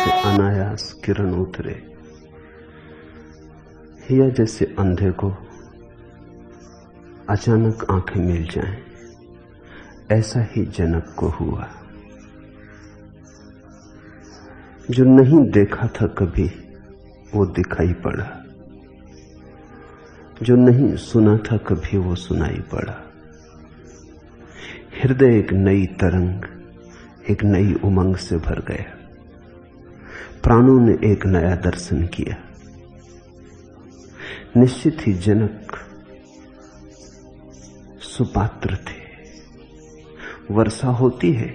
से अनायास किरण उतरे, या जैसे अंधे को अचानक आंखें मिल जाएं, ऐसा ही जनक को हुआ। जो नहीं देखा था कभी वो दिखाई पड़ा, जो नहीं सुना था कभी वो सुनाई पड़ा। हृदय एक नई तरंग, एक नई उमंग से भर गया। प्राणों ने एक नया दर्शन किया। निश्चित ही जनक सुपात्र थे। वर्षा होती है,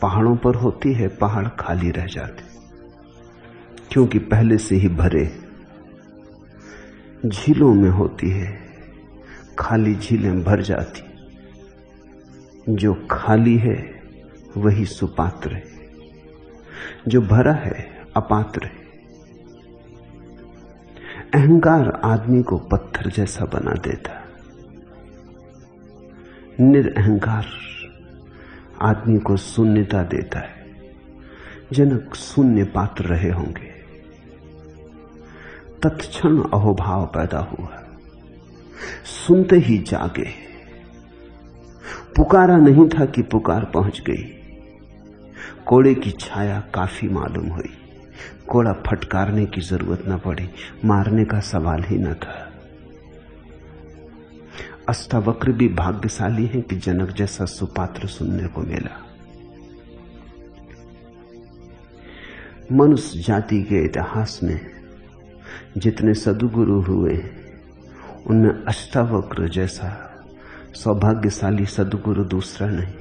पहाड़ों पर होती है, पहाड़ खाली रह जाते क्योंकि पहले से ही भरे। झीलों में होती है, खाली झीलें भर जाती। जो खाली है वही सुपात्र है, जो भरा है अपात्र है। अहंकार आदमी को पत्थर जैसा बना देता, निरअहंकार आदमी को शून्यता देता है। जनक शून्य पात्र रहे होंगे। तत्क्षण अहोभाव पैदा हुआ, सुनते ही जागे। पुकारा नहीं था कि पुकार पहुंच गई। कोड़े की छाया काफी मालूम हुई। कोड़ा फटकारने की जरूरत न पड़ी, मारने का सवाल ही न था। अष्टावक्र भी भाग्यशाली हैं कि जनक जैसा सुपात्र सुनने को मिला। मनुष्य जाति के इतिहास में जितने सद्गुरु हुए उनमें अष्टावक्र जैसा सौभाग्यशाली सद्गुरु दूसरा नहीं,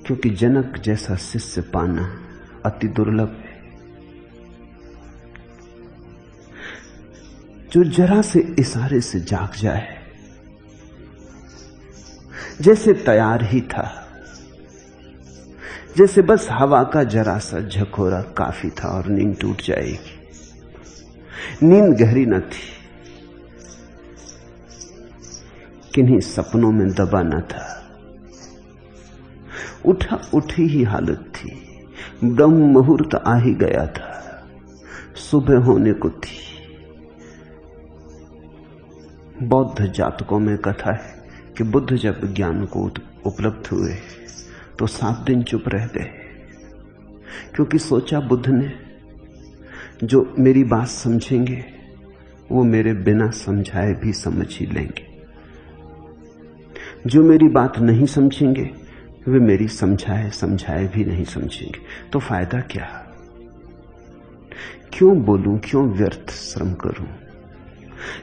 क्योंकि जनक जैसा शिष्य पाना अति दुर्लभ है। जो जरा से इशारे से जाग जाए, जैसे तैयार ही था, जैसे बस हवा का जरा सा झकोरा काफी था और नींद टूट जाएगी। नींद गहरी न थी, किन्हीं सपनों में दबा न था। उठी ही हालत थी। ब्रह्म मुहूर्त आ ही गया था, सुबह होने को थी। बौद्ध जातकों में कथा है कि बुद्ध जब ज्ञान को उपलब्ध हुए तो 7 दिन चुप रह गए, क्योंकि सोचा बुद्ध ने जो मेरी बात समझेंगे वो मेरे बिना समझाए भी समझ ही लेंगे, जो मेरी बात नहीं समझेंगे वे मेरी समझाए भी नहीं समझेंगे। तो फायदा क्या? क्यों बोलूं, क्यों व्यर्थ श्रम करूं?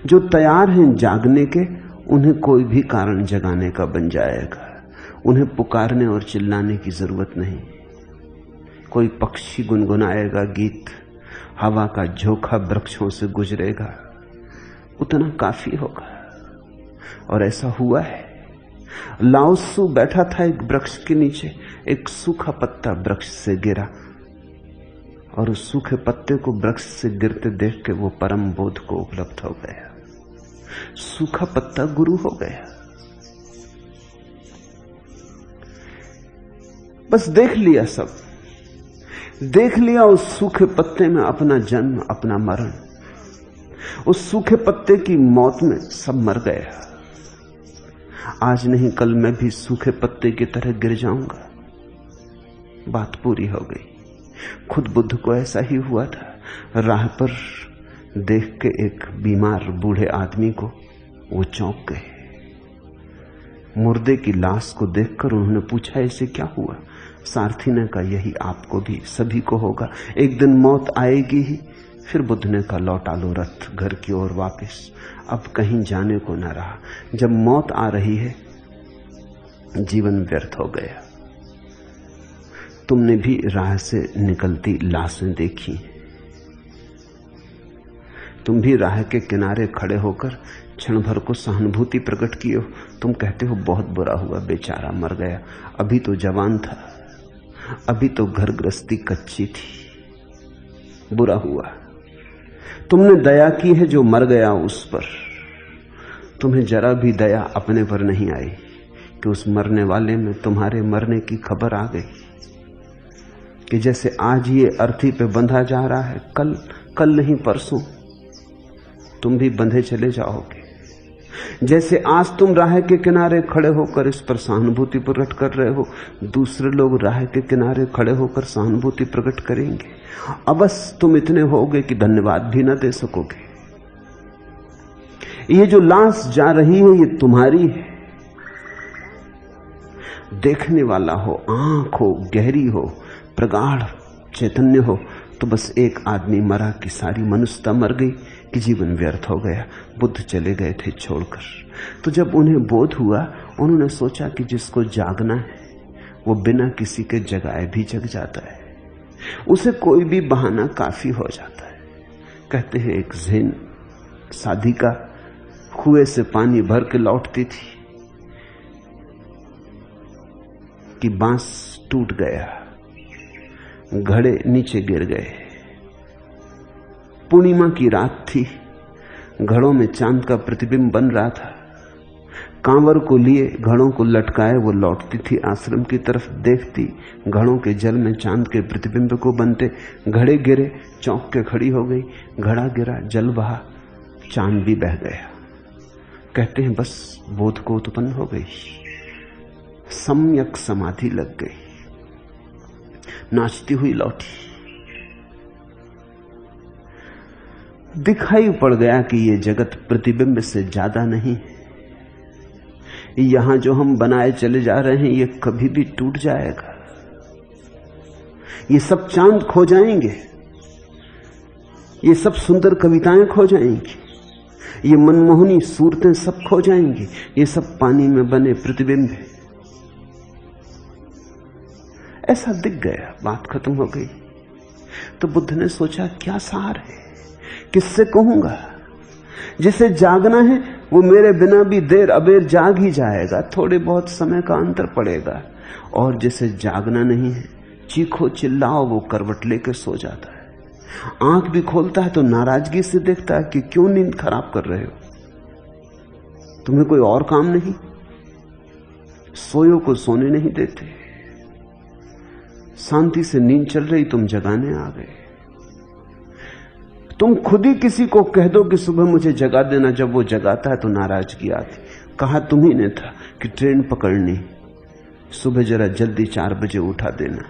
जो तैयार हैं जागने के, उन्हें कोई भी कारण जगाने का बन जाएगा। उन्हें पुकारने और चिल्लाने की जरूरत नहीं। कोई पक्षी गुनगुनाएगा गीत, हवा का झोंका वृक्षों से गुजरेगा, उतना काफी होगा। और ऐसा हुआ है। लाओत्सु बैठा था एक वृक्ष के नीचे, एक सूखा पत्ता वृक्ष से गिरा और उस सूखे पत्ते को वृक्ष से गिरते देख के वो परम बोध को उपलब्ध हो गया। सूखा पत्ता गुरु हो गया। बस देख लिया, सब देख लिया उस सूखे पत्ते में अपना जन्म, अपना मरण। उस सूखे पत्ते की मौत में सब मर गया। आज नहीं कल मैं भी सूखे पत्ते की तरह गिर जाऊंगा। बात पूरी हो गई। खुद बुद्ध को ऐसा ही हुआ था। राह पर देख के एक बीमार बूढ़े आदमी को वो चौंक गए। मुर्दे की लाश को देखकर उन्होंने पूछा, इसे क्या हुआ? सारथी ने कहा, यही आपको भी, सभी को होगा, एक दिन मौत आएगी ही। फिर बुद्ध ने कहा, लौटा लो रथ घर की ओर वापस, अब कहीं जाने को न रहा। जब मौत आ रही है, जीवन व्यर्थ हो गया। तुमने भी राह से निकलती लाशें देखी, तुम भी राह के किनारे खड़े होकर क्षण भर को सहानुभूति प्रकट किए हो। तुम कहते हो बहुत बुरा हुआ, बेचारा मर गया, अभी तो जवान था, अभी तो घर गृहस्थी कच्ची थी, बुरा हुआ। तुमने दया की है जो मर गया उस पर, तुम्हें जरा भी दया अपने पर नहीं आई कि उस मरने वाले में तुम्हारे मरने की खबर आ गई। कि जैसे आज ये अर्थी पे बंधा जा रहा है, कल नहीं परसों तुम भी बंधे चले जाओगे। जैसे आज तुम राह के किनारे खड़े होकर इस पर सहानुभूति प्रकट कर रहे हो, दूसरे लोग राह के किनारे खड़े होकर सहानुभूति प्रकट करेंगे। अब बस तुम इतने होगे कि धन्यवाद भी न दे सकोगे। ये जो लाश जा रही है ये तुम्हारी है। देखने वाला हो, आंख हो, गहरी हो, प्रगाढ़ चैतन्य हो, तो बस एक आदमी मरा कि सारी मनुष्यता मर गई, कि जीवन व्यर्थ हो गया। बुद्ध चले गए थे छोड़कर। तो जब उन्हें बोध हुआ, उन्होंने सोचा कि जिसको जागना है वो बिना किसी के जगाए भी जग जाता है, उसे कोई भी बहाना काफी हो जाता है। कहते हैं एक ज़ेन साधिका कुएं से पानी भर के लौटती थी कि बांस टूट गया, घड़े नीचे गिर गए। पूर्णिमा की रात थी, घड़ों में चांद का प्रतिबिंब बन रहा था। कांवर को लिए घड़ों को लटकाए वो लौटती थी आश्रम की तरफ, देखती घड़ों के जल में चांद के प्रतिबिंब को बनते। घड़े गिरे, चौंक के खड़ी हो गई। घड़ा गिरा, जल बहा, चांद भी बह गया। कहते हैं बस बोध को उत्पन्न हो गई, सम्यक समाधि लग गई, नाचती हुई लौटी। दिखाई पड़ गया कि ये जगत प्रतिबिंब से ज्यादा नहीं है। यहां जो हम बनाए चले जा रहे हैं ये कभी भी टूट जाएगा। ये सब चांद खो जाएंगे, ये सब सुंदर कविताएं खो जाएंगी, ये मनमोहनी सूरतें सब खो जाएंगी, ये सब पानी में बने प्रतिबिंब है। ऐसा दिख गया, बात खत्म हो गई। तो बुद्ध ने सोचा क्या सार है, किससे कहूंगा? जिसे जागना है वो मेरे बिना भी देर अबेर जाग ही जाएगा, थोड़े बहुत समय का अंतर पड़ेगा। और जिसे जागना नहीं है, चीखो चिल्लाओ, वो करवट लेकर सो जाता है। आंख भी खोलता है तो नाराजगी से देखता है कि क्यों नींद खराब कर रहे हो, तुम्हें कोई और काम नहीं? सोयो को सोने नहीं देते, शांति से नींद चल रही, तुम जगाने आ गए। तुम खुद ही किसी को कह दो कि सुबह मुझे जगा देना, जब वो जगाता है तो नाराजगी आती। कहा तुम्ही ने था कि ट्रेन पकड़नी, सुबह जरा जल्दी 4 बजे उठा देना।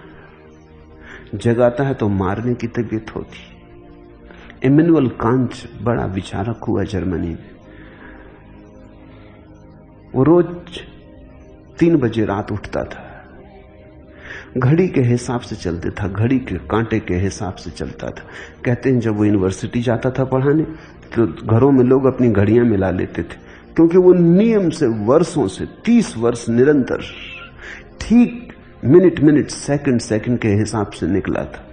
जगाता है तो मारने की तबीयत होती। इमैनुअल कांट बड़ा विचारक हुआ जर्मनी में। वो रोज 3 बजे रात उठता था, घड़ी के हिसाब से चलते था, घड़ी के कांटे के हिसाब से चलता था। कहते हैं जब वो यूनिवर्सिटी जाता था पढ़ाने तो घरों में लोग अपनी घड़ियां मिला लेते थे, क्योंकि वो नियम से वर्षों से 30 वर्ष निरंतर ठीक मिनट मिनट सेकंड सेकंड के हिसाब से निकला था।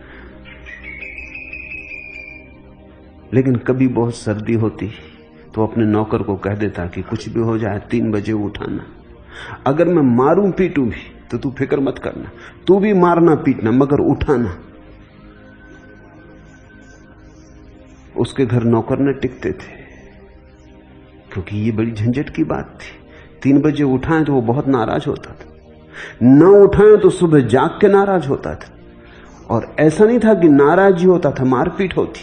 लेकिन कभी बहुत सर्दी होती तो अपने नौकर को कह देता कि कुछ भी हो जाए 3 बजे उठाना, अगर मैं मारूं पीटूं भी तो तू फिक्र मत करना, तू भी मारना पीटना मगर उठाना। उसके घर नौकर न टिकते थे, क्योंकि ये बड़ी झंझट की बात थी। 3 बजे उठाएं तो वो बहुत नाराज होता था, न उठाएं तो सुबह जाग के नाराज होता था। और ऐसा नहीं था कि नाराज ही होता था, मारपीट होती,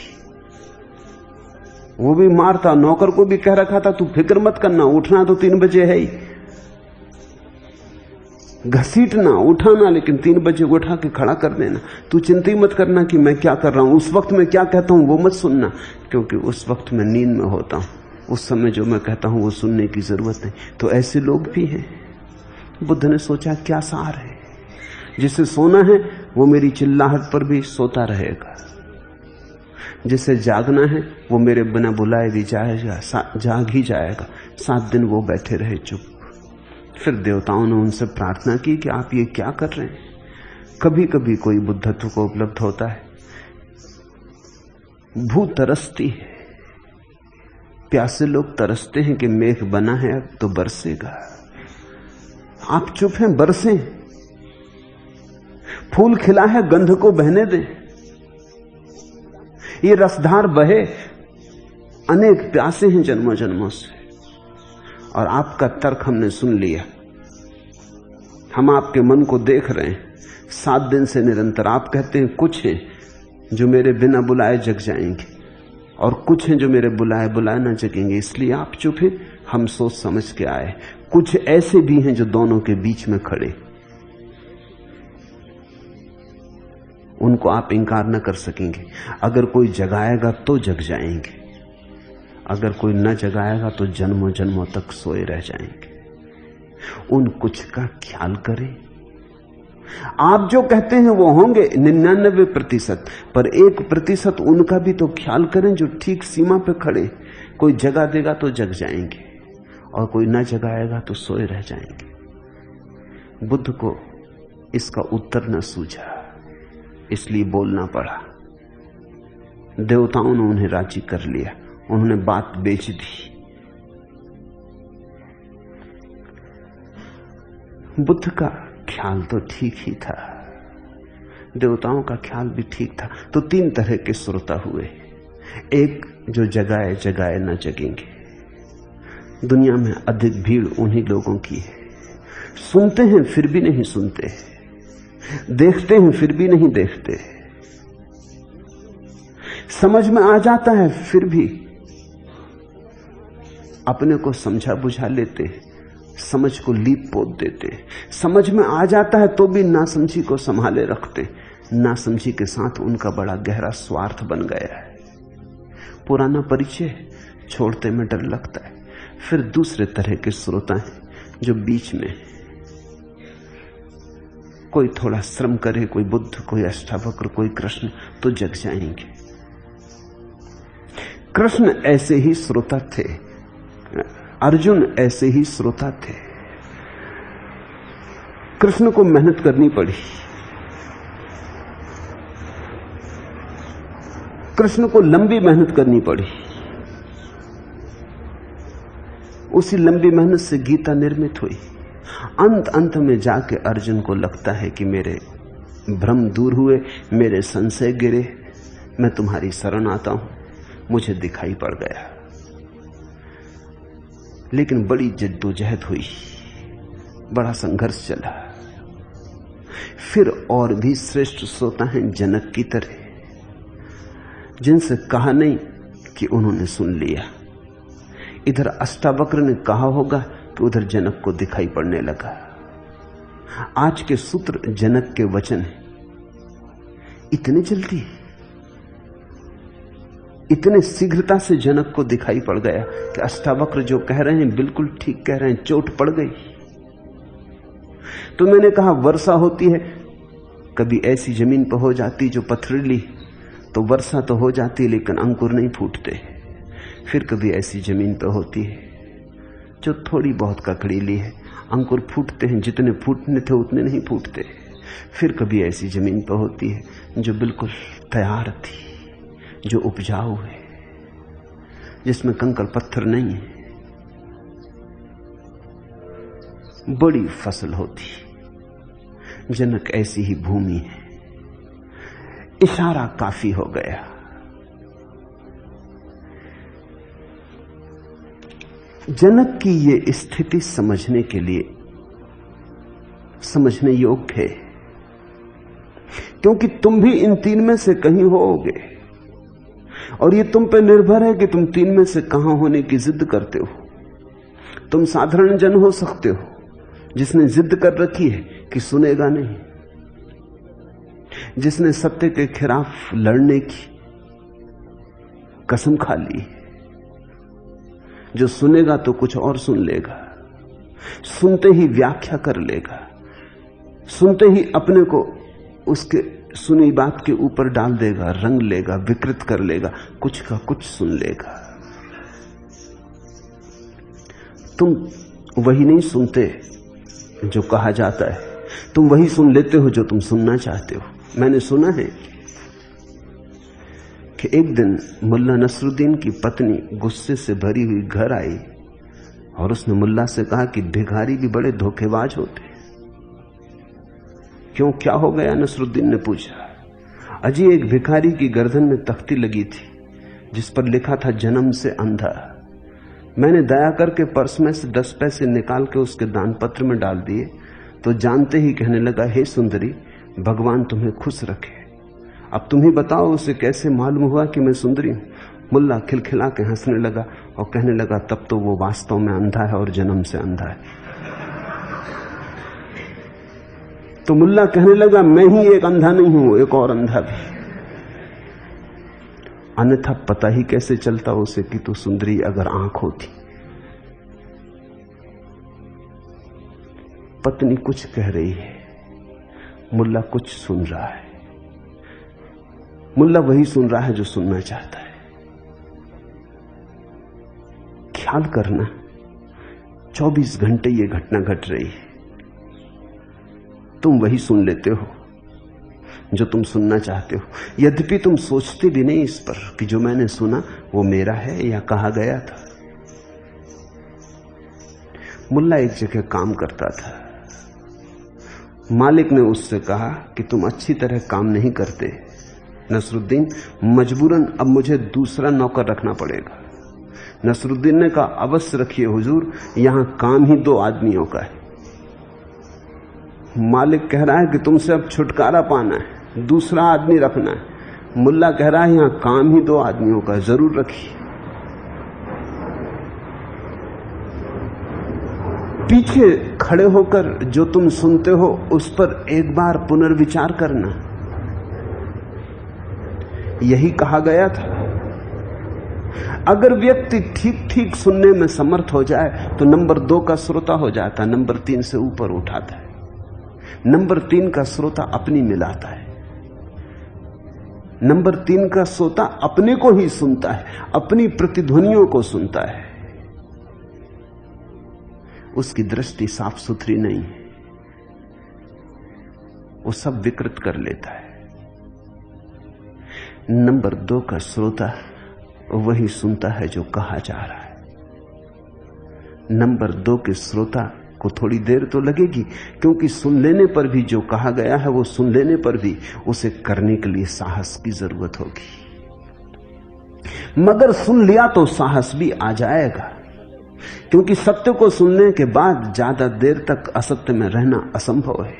वो भी मारता। नौकर को भी कह रखा था तू फिक्र मत करना, उठना तो 3 बजे है ही, घसीटना उठाना, लेकिन 3 बजे उठा के खड़ा कर देना। तू चिंता ही मत करना कि मैं क्या कर रहा हूं, उस वक्त मैं क्या कहता हूं वो मत सुनना, क्योंकि उस वक्त मैं नींद में होता हूं, उस समय जो मैं कहता हूं वो सुनने की जरूरत नहीं। तो ऐसे लोग भी हैं। बुद्ध ने सोचा क्या सार है, जिसे सोना है वो मेरी चिल्लाहट पर भी सोता रहेगा, जिसे जागना है वो मेरे बिना बुलाए भी जाएगा, जाग ही जाएगा। 7 दिन वो बैठे रहे चुप। फिर देवताओं ने उनसे प्रार्थना की कि आप ये क्या कर रहे हैं। कभी कभी कोई बुद्धत्व को उपलब्ध होता है, भू तरसती है, प्यासे लोग तरसते हैं कि मेघ बना है अब तो बरसेगा। आप चुप हैं, बरसें। फूल खिला है, गंध को बहने दें, ये रसधार बहे। अनेक प्यासे हैं जन्मों जन्मों से, और आपका तर्क हमने सुन लिया, हम आपके मन को देख रहे हैं। 7 दिन से निरंतर। आप कहते हैं कुछ हैं जो मेरे बिना बुलाए जग जाएंगे और कुछ हैं जो मेरे बुलाए बुलाए ना जगेंगे, इसलिए आप चुप हैं, हम सोच समझ के आए। कुछ ऐसे भी हैं जो दोनों के बीच में खड़े, उनको आप इंकार न कर सकेंगे। अगर कोई जगाएगा तो जग जाएंगे, अगर कोई न जगाएगा तो जन्मों जन्मों तक सोए रह जाएंगे। उन कुछ का ख्याल करें। आप जो कहते हैं वो होंगे 99%, पर 1% उनका भी तो ख्याल करें जो ठीक सीमा पे खड़े। कोई जगा देगा तो जग जाएंगे और कोई न जगाएगा तो सोए रह जाएंगे। बुद्ध को इसका उत्तर न सूझा, इसलिए बोलना पड़ा। देवताओं ने उन्हें राजी कर लिया, उन्होंने बात बेच दी। बुद्ध का ख्याल तो ठीक ही था, देवताओं का ख्याल भी ठीक था। तो 3 तरह के श्रोता हुए। एक, जो जगाए जगाए न जगेंगे। दुनिया में अधिक भीड़ उन्हीं लोगों की है। सुनते हैं फिर भी नहीं सुनते, देखते हैं फिर भी नहीं देखते, समझ में आ जाता है फिर भी अपने को समझा बुझा लेते, समझ को लीप पोत देते। समझ में आ जाता है तो भी नासमझी को संभाले रखते। नासमझी के साथ उनका बड़ा गहरा स्वार्थ बन गया है। पुराना परिचय छोड़ते में डर लगता है। फिर दूसरे तरह के श्रोता हैं जो बीच में, कोई थोड़ा श्रम करे, कोई बुद्ध, कोई अष्टावक्र, कोई कृष्ण, तो जग जाएंगे। कृष्ण ऐसे ही श्रोता थे, अर्जुन ऐसे ही श्रोता थे। कृष्ण को मेहनत करनी पड़ी, कृष्ण को लंबी मेहनत करनी पड़ी। उसी लंबी मेहनत से गीता निर्मित हुई। अंत में जाके अर्जुन को लगता है कि मेरे भ्रम दूर हुए, मेरे संशय गिरे, मैं तुम्हारी शरण आता हूं, मुझे दिखाई पड़ गया। लेकिन बड़ी जद्दोजहद हुई, बड़ा संघर्ष चला। फिर और भी श्रेष्ठ श्रोता हैं जनक की तरह, जिनसे कहा नहीं कि उन्होंने सुन लिया। इधर अष्टावक्र ने कहा होगा कि उधर जनक को दिखाई पड़ने लगा। आज के सूत्र जनक के वचन है। इतनी जल्दी, इतने शीघ्रता से जनक को दिखाई पड़ गया कि अष्टावक्र जो कह रहे हैं बिल्कुल ठीक कह रहे हैं, चोट पड़ गई। तो मैंने कहा वर्षा होती है, कभी ऐसी जमीन पर हो जाती जो पथरीली, तो वर्षा तो हो जाती लेकिन अंकुर नहीं फूटते। फिर कभी ऐसी जमीन पर होती है जो थोड़ी बहुत ककड़ीली है, अंकुर फूटते हैं, जितने फूटने थे उतने नहीं फूटते। फिर कभी ऐसी जमीन पर होती है जो बिल्कुल तैयार थी, जो उपजाऊ है, जिसमें कंकड़ पत्थर नहीं है, बड़ी फसल होती। जनक ऐसी ही भूमि है। इशारा काफी हो गया। जनक की ये स्थिति समझने के लिए समझने योग्य है, क्योंकि तुम भी इन 3 में से कहीं होगे, और ये तुम पे निर्भर है कि तुम 3 में से कहां होने की जिद करते हो। तुम साधारण जन हो सकते हो जिसने जिद कर रखी है कि सुनेगा नहीं, जिसने सत्य के खिलाफ लड़ने की कसम खा ली, जो सुनेगा तो कुछ और सुन लेगा, सुनते ही व्याख्या कर लेगा, सुनते ही अपने को उसके सुनी बात के ऊपर डाल देगा, रंग लेगा, विकृत कर लेगा, कुछ का कुछ सुन लेगा। तुम वही नहीं सुनते जो कहा जाता है, तुम वही सुन लेते हो जो तुम सुनना चाहते हो। मैंने सुना है कि एक दिन मुल्ला नसरुद्दीन की पत्नी गुस्से से भरी हुई घर आई और उसने मुल्ला से कहा कि भिखारी भी बड़े धोखेबाज होते। क्यों, क्या हो गया? नसरुद्दीन ने पूछा। अजी, एक भिखारी की गर्दन में तख्ती लगी थी जिस पर लिखा था जन्म से अंधा। मैंने दया करके पर्स में से 10 पैसे निकाल के उसके दान पत्र में डाल दिए तो जानते ही कहने लगा, हे सुंदरी, भगवान तुम्हें खुश रखे। अब तुम ही बताओ उसे कैसे मालूम हुआ कि मैं सुंदरी हूं। मुल्ला खिलखिला के हंसने लगा और कहने लगा, तब तो वो वास्तव में अंधा है और जन्म से अंधा है। तो मुल्ला कहने लगा, मैं ही एक अंधा नहीं हूं, एक और अंधा भी। अन्यथा पता ही कैसे चलता उसे कि तू सुंदरी अगर आंख होती। पत्नी कुछ कह रही है, मुल्ला कुछ सुन रहा है। मुल्ला वही सुन रहा है जो सुनना चाहता है। ख्याल करना, 24 घंटे ये घटना घट रही है, तुम वही सुन लेते हो जो तुम सुनना चाहते हो, यद्यपि तुम सोचते भी नहीं इस पर कि जो मैंने सुना वो मेरा है या कहा गया था। मुल्ला एक जगह काम करता था। मालिक ने उससे कहा कि तुम अच्छी तरह काम नहीं करते नसरुद्दीन, मजबूरन अब मुझे दूसरा नौकर रखना पड़ेगा। नसरुद्दीन ने कहा, अवश्य रखिए हुजूर, यहां काम ही 2 आदमियों का है। मालिक कह रहा है कि तुमसे अब छुटकारा पाना है, दूसरा आदमी रखना है। मुल्ला कह रहा है यहां काम ही 2 आदमियों का, जरूर रखिए। पीछे खड़े होकर जो तुम सुनते हो उस पर एक बार पुनर्विचार करना। यही कहा गया था। अगर व्यक्ति ठीक ठीक सुनने में समर्थ हो जाए तो नंबर 2 का श्रोता हो जाता है, नंबर 3 से ऊपर उठाता है। नंबर 3 का श्रोता अपनी मिलाता है। नंबर 3 का श्रोता अपने को ही सुनता है, अपनी प्रतिध्वनियों को सुनता है। उसकी दृष्टि साफ सुथरी नहीं है, वो सब विकृत कर लेता है। नंबर 2 का श्रोता वही सुनता है जो कहा जा रहा है। नंबर 2 के श्रोता को थोड़ी देर तो लगेगी, क्योंकि सुन लेने पर भी जो कहा गया है वो सुन लेने पर भी उसे करने के लिए साहस की जरूरत होगी। मगर सुन लिया तो साहस भी आ जाएगा, क्योंकि सत्य को सुनने के बाद ज्यादा देर तक असत्य में रहना असंभव है।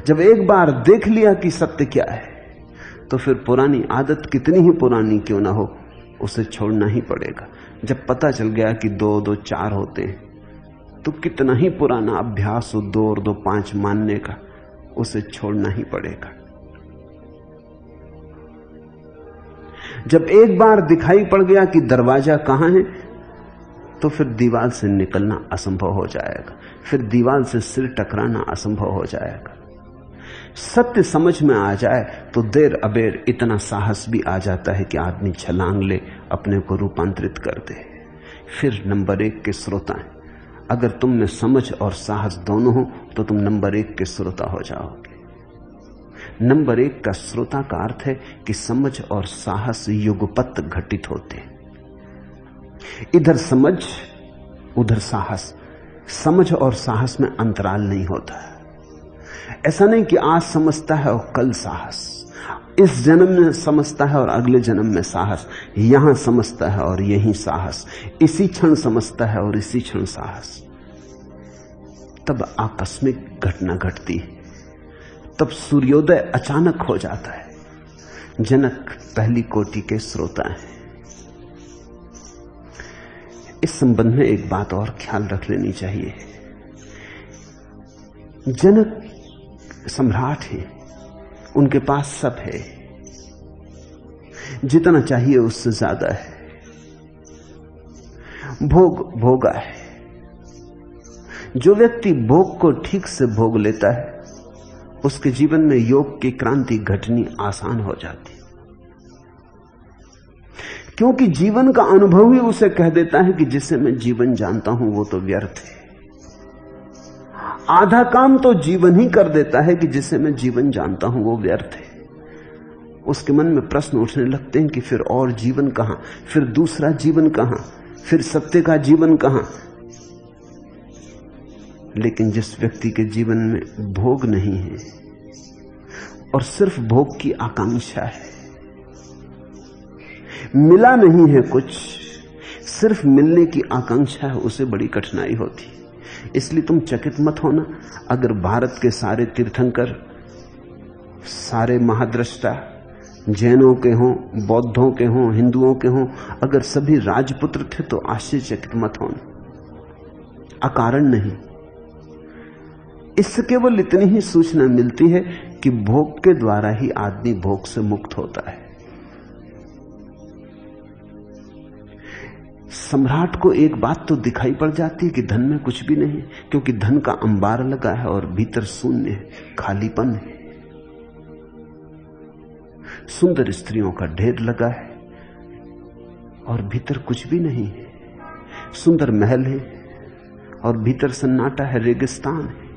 जब एक बार देख लिया कि सत्य क्या है तो फिर पुरानी आदत कितनी ही पुरानी क्यों ना हो उसे छोड़ना ही पड़ेगा। जब पता चल गया कि 2 और 2 4 होते हैं तो कितना ही पुराना अभ्यास हो 2 और 2 5 मानने का, उसे छोड़ना ही पड़ेगा। जब एक बार दिखाई पड़ गया कि दरवाजा कहां है तो फिर दीवार से निकलना असंभव हो जाएगा, फिर दीवार से सिर टकराना असंभव हो जाएगा। सत्य समझ में आ जाए तो देर अबेर इतना साहस भी आ जाता है कि आदमी छलांग ले, अपने को रूपांतरित कर दे। फिर नंबर 1 के श्रोता हैं। अगर तुम में समझ और साहस दोनों हो तो तुम नंबर 1 के श्रोता हो जाओगे। नंबर 1 का श्रोता का अर्थ है कि समझ और साहस युगपत घटित होते, इधर समझ उधर साहस। समझ और साहस में अंतराल नहीं होता। ऐसा नहीं कि आज समझता है और कल साहस, इस जन्म में समझता है और अगले जन्म में साहस, यहां समझता है और यहीं साहस, इसी क्षण समझता है और इसी क्षण साहस। तब आकस्मिक घटना घटती है, तब सूर्योदय अचानक हो जाता है। जनक पहली कोटि के श्रोता हैं। इस संबंध में एक बात और ख्याल रख लेनी चाहिए। जनक सम्राट है, उनके पास सब है, जितना चाहिए उससे ज्यादा है। भोग भोगा है। जो व्यक्ति भोग को ठीक से भोग लेता है उसके जीवन में योग की क्रांति घटनी आसान हो जाती, क्योंकि जीवन का अनुभव ही उसे कह देता है कि जिसे मैं जीवन जानता हूं वो तो व्यर्थ है। आधा काम तो जीवन ही कर देता है कि जिसे मैं जीवन जानता हूं वो व्यर्थ है। उसके मन में प्रश्न उठने लगते हैं कि फिर और जीवन कहां, फिर दूसरा जीवन कहां, फिर सत्य का जीवन कहां। लेकिन जिस व्यक्ति के जीवन में भोग नहीं है और सिर्फ भोग की आकांक्षा है, मिला नहीं है कुछ, सिर्फ मिलने की आकांक्षा है, उसे बड़ी कठिनाई होती। इसलिए तुम चकित मत होना अगर भारत के सारे तीर्थंकर सारे महाद्रष्टा जैनों के हों, बौद्धों के हों, हिंदुओं के हों, अगर सभी राजपुत्र थे तो आश्चर्यचकित मत होना, अकारण नहीं। इससे केवल इतनी ही सूचना मिलती है कि भोग के द्वारा ही आदमी भोग से मुक्त होता है। सम्राट को एक बात तो दिखाई पड़ जाती है कि धन में कुछ भी नहीं, क्योंकि धन का अंबार लगा है और भीतर शून्य है, खालीपन है। सुंदर स्त्रियों का ढेर लगा है और भीतर कुछ भी नहीं है। सुंदर महल है और भीतर सन्नाटा है, रेगिस्तान है।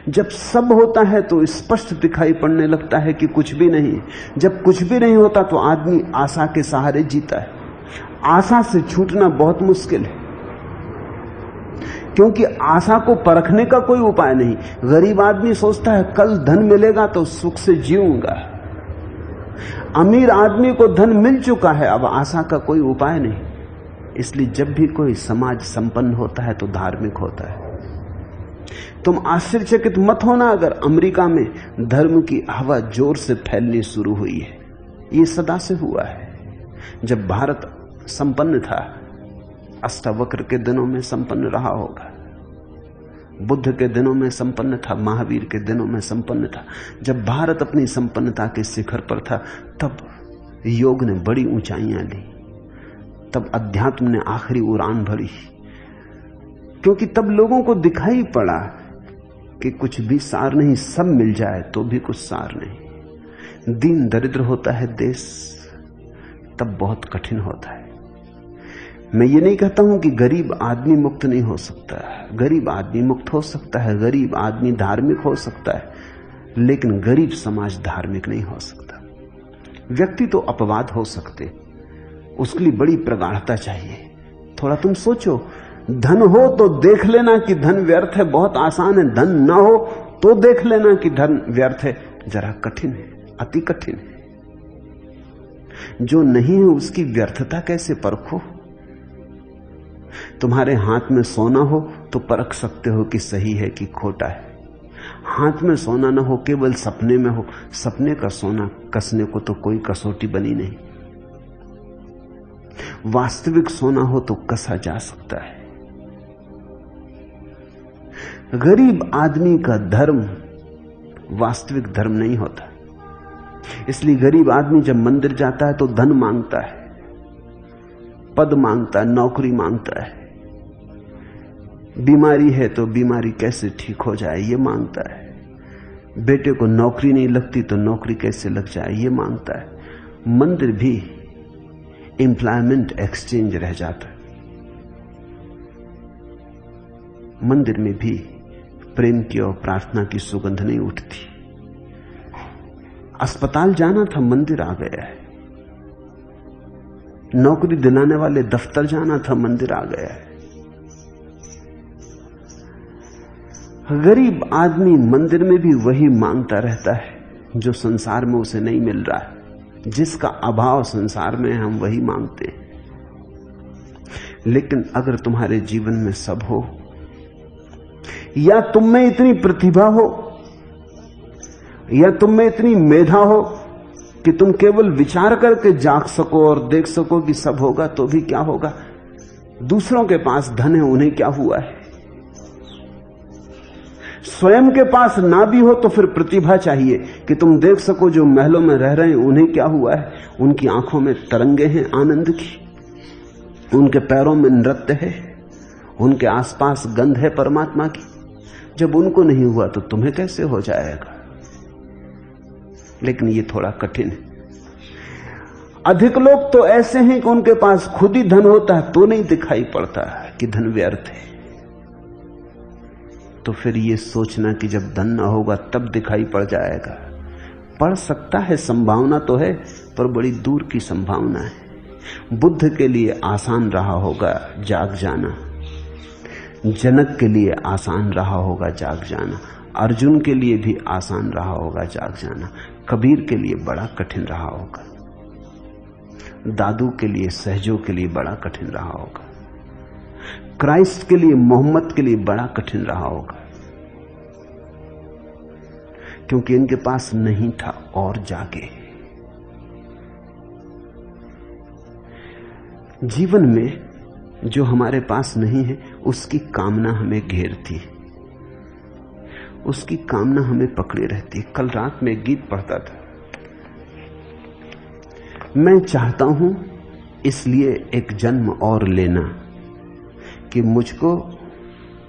जब सब होता है तो स्पष्ट दिखाई पड़ने लगता है कि कुछ भी नहीं। जब कुछ भी नहीं होता तो आदमी आशा के सहारे जीता है। आशा से छूटना बहुत मुश्किल है, क्योंकि आशा को परखने का कोई उपाय नहीं। गरीब आदमी सोचता है कल धन मिलेगा तो सुख से जीऊंगा। अमीर आदमी को धन मिल चुका है, अब आशा का कोई उपाय नहीं। इसलिए जब भी कोई समाज संपन्न होता है तो धार्मिक होता है। तुम आश्चर्यचकित मत होना अगर अमेरिका में धर्म की हवा जोर से फैलनी शुरू हुई है। ये सदा से हुआ है। जब भारत संपन्न था, अष्टावक्र के दिनों में संपन्न रहा होगा, बुद्ध के दिनों में संपन्न था, महावीर के दिनों में संपन्न था। जब भारत अपनी संपन्नता के शिखर पर था, तब योग ने बड़ी ऊंचाइयां ली, तब अध्यात्म ने आखिरी उड़ान भरी, क्योंकि तब लोगों को दिखाई पड़ा कि कुछ भी सार नहीं, सब मिल जाए तो भी कुछ सार नहीं। दीन दरिद्र होता है देश, तब बहुत कठिन होता है। मैं ये नहीं कहता हूं कि गरीब आदमी मुक्त नहीं हो सकता, गरीब आदमी मुक्त हो सकता है, गरीब आदमी धार्मिक हो सकता है, लेकिन गरीब समाज धार्मिक नहीं हो सकता। व्यक्ति तो अपवाद हो सकते, उसके लिए बड़ी प्रगाढ़ता चाहिए। थोड़ा तुम सोचो, धन हो तो देख लेना कि धन व्यर्थ है, बहुत आसान है। धन ना हो तो देख लेना कि धन व्यर्थ है, जरा कठिन है, अति कठिन है। जो नहीं है उसकी व्यर्थता कैसे परखो? तुम्हारे हाथ में सोना हो तो परख सकते हो कि सही है कि खोटा है। हाथ में सोना ना हो, केवल सपने में हो, सपने का सोना कसने को तो कोई कसौटी बनी नहीं। वास्तविक सोना हो तो कसा जा सकता है। गरीब आदमी का धर्म वास्तविक धर्म नहीं होता। इसलिए गरीब आदमी जब मंदिर जाता है तो धन मांगता है, पद मांगता है, नौकरी मांगता है। बीमारी है तो बीमारी कैसे ठीक हो जाए ये मांगता है। बेटे को नौकरी नहीं लगती तो नौकरी कैसे लग जाए ये मांगता है। मंदिर भी एम्प्लॉयमेंट एक्सचेंज रह जाता है। मंदिर में भी प्रेम की और प्रार्थना की सुगंध नहीं उठती। अस्पताल जाना था, मंदिर आ गया है। नौकरी दिलाने वाले दफ्तर जाना था, मंदिर आ गया है। गरीब आदमी मंदिर में भी वही मांगता रहता है जो संसार में उसे नहीं मिल रहा है। जिसका अभाव संसार में हम वही मांगते हैं। लेकिन अगर तुम्हारे जीवन में सब हो, या तुम में इतनी प्रतिभा हो, या तुम में इतनी मेधा हो कि तुम केवल विचार करके जाग सको और देख सको कि सब होगा, तो भी क्या होगा? दूसरों के पास धन है, उन्हें क्या हुआ है? स्वयं के पास ना भी हो तो फिर प्रतिभा चाहिए कि तुम देख सको जो महलों में रह रहे हैं उन्हें क्या हुआ है। उनकी आंखों में तरंगे हैं आनंद की, उनके पैरों में नृत्य है, उनके आसपास गंध है परमात्मा की। जब उनको नहीं हुआ तो तुम्हें कैसे हो जाएगा? लेकिन ये थोड़ा कठिन है। अधिक लोग तो ऐसे हैं कि उनके पास खुद ही धन होता है तो नहीं दिखाई पड़ता कि धन व्यर्थ है। तो फिर ये सोचना कि जब धन ना होगा तब दिखाई पड़ जाएगा, पड़ सकता है, संभावना तो है, पर बड़ी दूर की संभावना है। बुद्ध के लिए आसान रहा होगा जाग जाना, जनक के लिए आसान रहा होगा जाग जाना, अर्जुन के लिए भी आसान रहा होगा जाग जाना, कबीर के लिए बड़ा कठिन रहा होगा, दादू के लिए, सहजों के लिए बड़ा कठिन रहा होगा, क्राइस्ट के लिए, मोहम्मद के लिए बड़ा कठिन रहा होगा। क्योंकि इनके पास नहीं था और जागे। जीवन में जो हमारे पास नहीं है उसकी कामना हमें घेरती है, उसकी कामना हमें पकड़े रहती है। कल रात में एक गीत पढ़ता था, मैं चाहता हूं इसलिए एक जन्म और लेना कि मुझको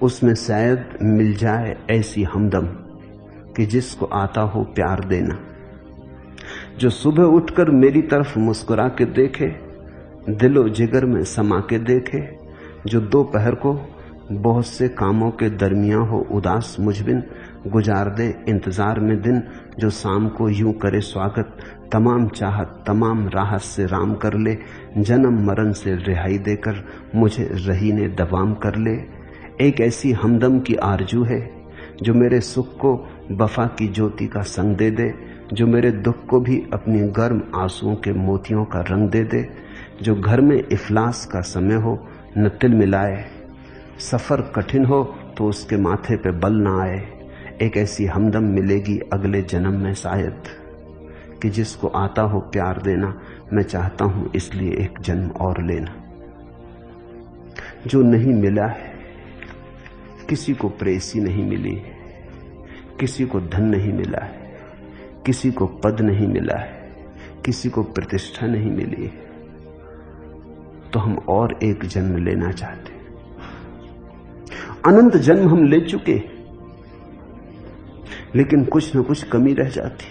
उसमें शायद मिल जाए ऐसी हमदम कि जिसको आता हो प्यार देना, जो सुबह उठकर मेरी तरफ मुस्कुरा के देखे, दिलो जिगर में समा के देखे, जो दोपहर को बहुत से कामों के दरमियां हो उदास मुझबिन गुजार दे इंतजार में दिन, जो शाम को यूं करे स्वागत, तमाम चाहत तमाम राहत से राम कर ले, जन्म मरण से रिहाई देकर मुझे रहीने दवाम कर ले। एक ऐसी हमदम की आरजू है जो मेरे सुख को वफा की ज्योति का संग दे दे, जो मेरे दुख को भी अपनी गर्म आंसुओं के मोतियों का रंग दे दे, जो घर में इफलास का समय हो न तिल मिलाए, सफर कठिन हो तो उसके माथे पे बल ना आए। एक ऐसी हमदम मिलेगी अगले जन्म में शायद कि जिसको आता हो प्यार देना, मैं चाहता हूं इसलिए एक जन्म और लेना। जो नहीं मिला है, किसी को प्रेसी नहीं मिली, किसी को धन नहीं मिला है, किसी को पद नहीं मिला है, किसी को प्रतिष्ठा नहीं मिली, तो हम और एक जन्म लेना चाहते। अनंत जन्म हम ले चुके, लेकिन कुछ न कुछ कमी रह जाती,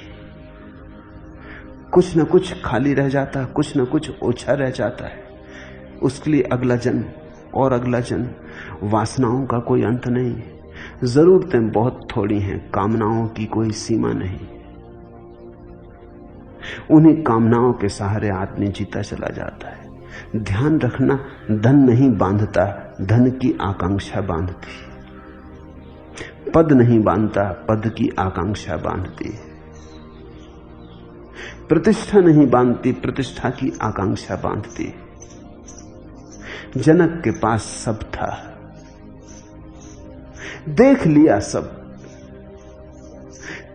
कुछ न कुछ खाली रह जाता, कुछ न कुछ ओछा रह जाता है। उसके लिए अगला जन्म और अगला जन्म। वासनाओं का कोई अंत नहीं, जरूरतें बहुत थोड़ी हैं, कामनाओं की कोई सीमा नहीं। उन्हीं कामनाओं के सहारे आदमी जीता चला जाता है। ध्यान रखना, धन नहीं बांधता, धन की आकांक्षा बांधती। पद नहीं बांधता, पद की आकांक्षा बांधती। प्रतिष्ठा नहीं बांधती, प्रतिष्ठा की आकांक्षा बांधती। जनक के पास सब था, देख लिया सब,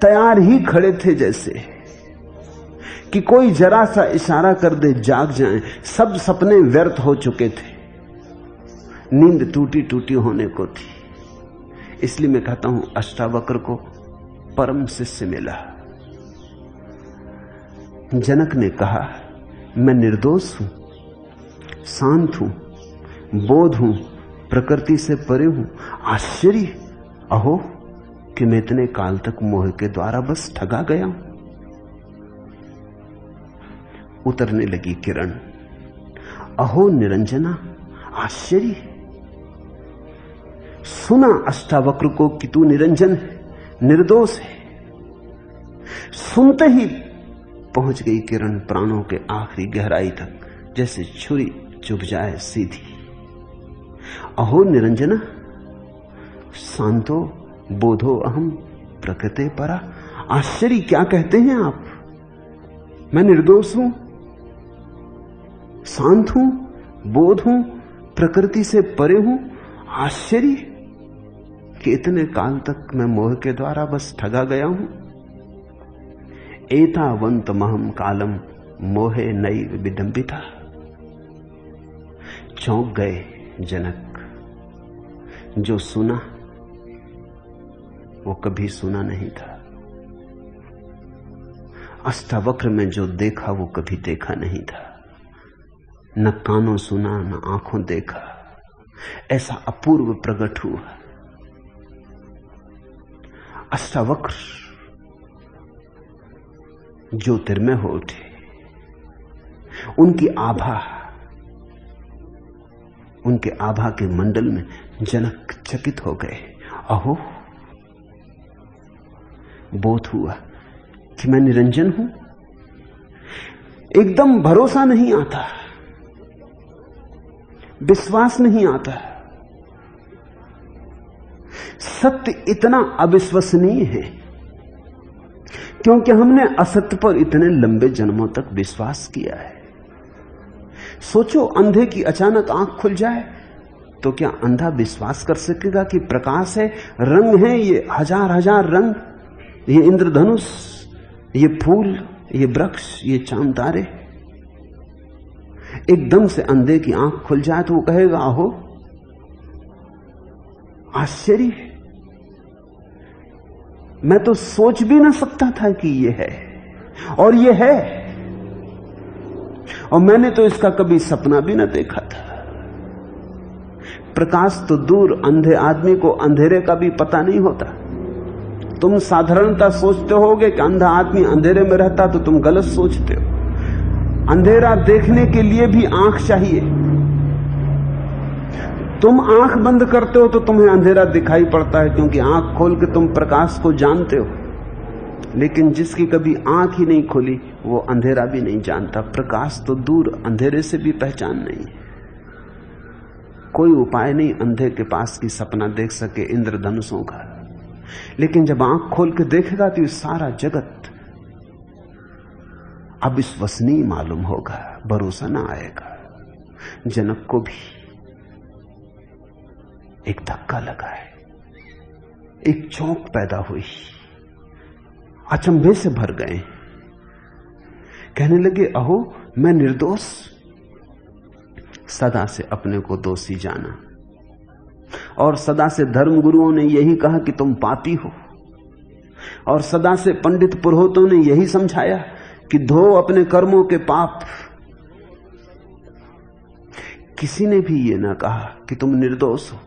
तैयार ही खड़े थे जैसे कि कोई जरा सा इशारा कर दे जाग जाएं। सब सपने व्यर्थ हो चुके थे, नींद टूटी टूटी होने को थी। इसलिए मैं कहता हूं अष्टावक्र को परम शिष्य मिला। जनक ने कहा, मैं निर्दोष हूं, शांत हूं, बोध हूं, प्रकृति से परे हूं। आश्चर्य, अहो कि मैं इतने काल तक मोह के द्वारा बस ठगा गया हूं। उतरने लगी किरण, अहो निरंजना, आश्चर्य। सुना अष्टावक्र को कि तू निरंजन है, निर्दोष है। सुनते ही पहुंच गई किरण प्राणों के आखिरी गहराई तक, जैसे छुरी चुभ जाए सीधी। अहो निरंजना, शांतो बोधो अहम प्रकृते परा। आश्चर्य, क्या कहते हैं आप? मैं निर्दोष हूं, शांत हूं, बोध हूं, प्रकृति से परे हूं। आश्चर्य कि इतने काल तक मैं मोह के द्वारा बस ठगा गया हूं। एतावंत महम कालम मोहे नई विडंबिता। चौंक गए जनक। जो सुना वो कभी सुना नहीं था, अष्टावक्र में जो देखा वो कभी देखा नहीं था। न कानों सुना, न आंखों देखा, ऐसा अपूर्व प्रकट हुआ। अष्टावक्र ज्योतिर्मय हो उठे, उनकी आभा, उनके आभा के मंडल में जनक चकित हो गए। अहो, बोध हुआ कि मैं निरंजन हूं। एकदम भरोसा नहीं आता, विश्वास नहीं आता। सत्य इतना अविश्वसनीय है क्योंकि हमने असत्य पर इतने लंबे जन्मों तक विश्वास किया है। सोचो, अंधे की अचानक आंख खुल जाए तो क्या अंधा विश्वास कर सकेगा कि प्रकाश है, रंग है, ये हजार हजार रंग, ये इंद्रधनुष, ये फूल, ये वृक्ष, ये चांद तारे। एकदम से अंधे की आंख खुल जाए तो वो कहेगा आहो आश्चर्य, मैं तो सोच भी ना सकता था कि ये है, और ये है, और मैंने तो इसका कभी सपना भी ना देखा था। प्रकाश तो दूर, अंधे आदमी को अंधेरे का भी पता नहीं होता। तुम साधारणता सोचते होगे कि अंधा आदमी अंधेरे में रहता, तो तुम गलत सोचते हो। अंधेरा देखने के लिए भी आंख चाहिए। तुम आंख बंद करते हो तो तुम्हें अंधेरा दिखाई पड़ता है, क्योंकि आंख खोल के तुम प्रकाश को जानते हो। लेकिन जिसकी कभी आंख ही नहीं खोली वो अंधेरा भी नहीं जानता। प्रकाश तो दूर, अंधेरे से भी पहचान नहीं। कोई उपाय नहीं अंधे के पास की सपना देख सके इंद्रधनुषों का। लेकिन जब आंख खोल के देखेगा तो ये सारा जगत अब विश्वसनीय मालूम होगा, भरोसा ना आएगा। जनक को भी एक धक्का लगा है, एक चौंक पैदा हुई, अचंभे से भर गए। कहने लगे अहो मैं निर्दोष, सदा से अपने को दोषी जाना, और सदा से धर्म गुरुओं ने यही कहा कि तुम पापी हो, और सदा से पंडित पुरोहितों ने यही समझाया कि धो अपने कर्मों के पाप। किसी ने भी ये ना कहा कि तुम निर्दोष हो,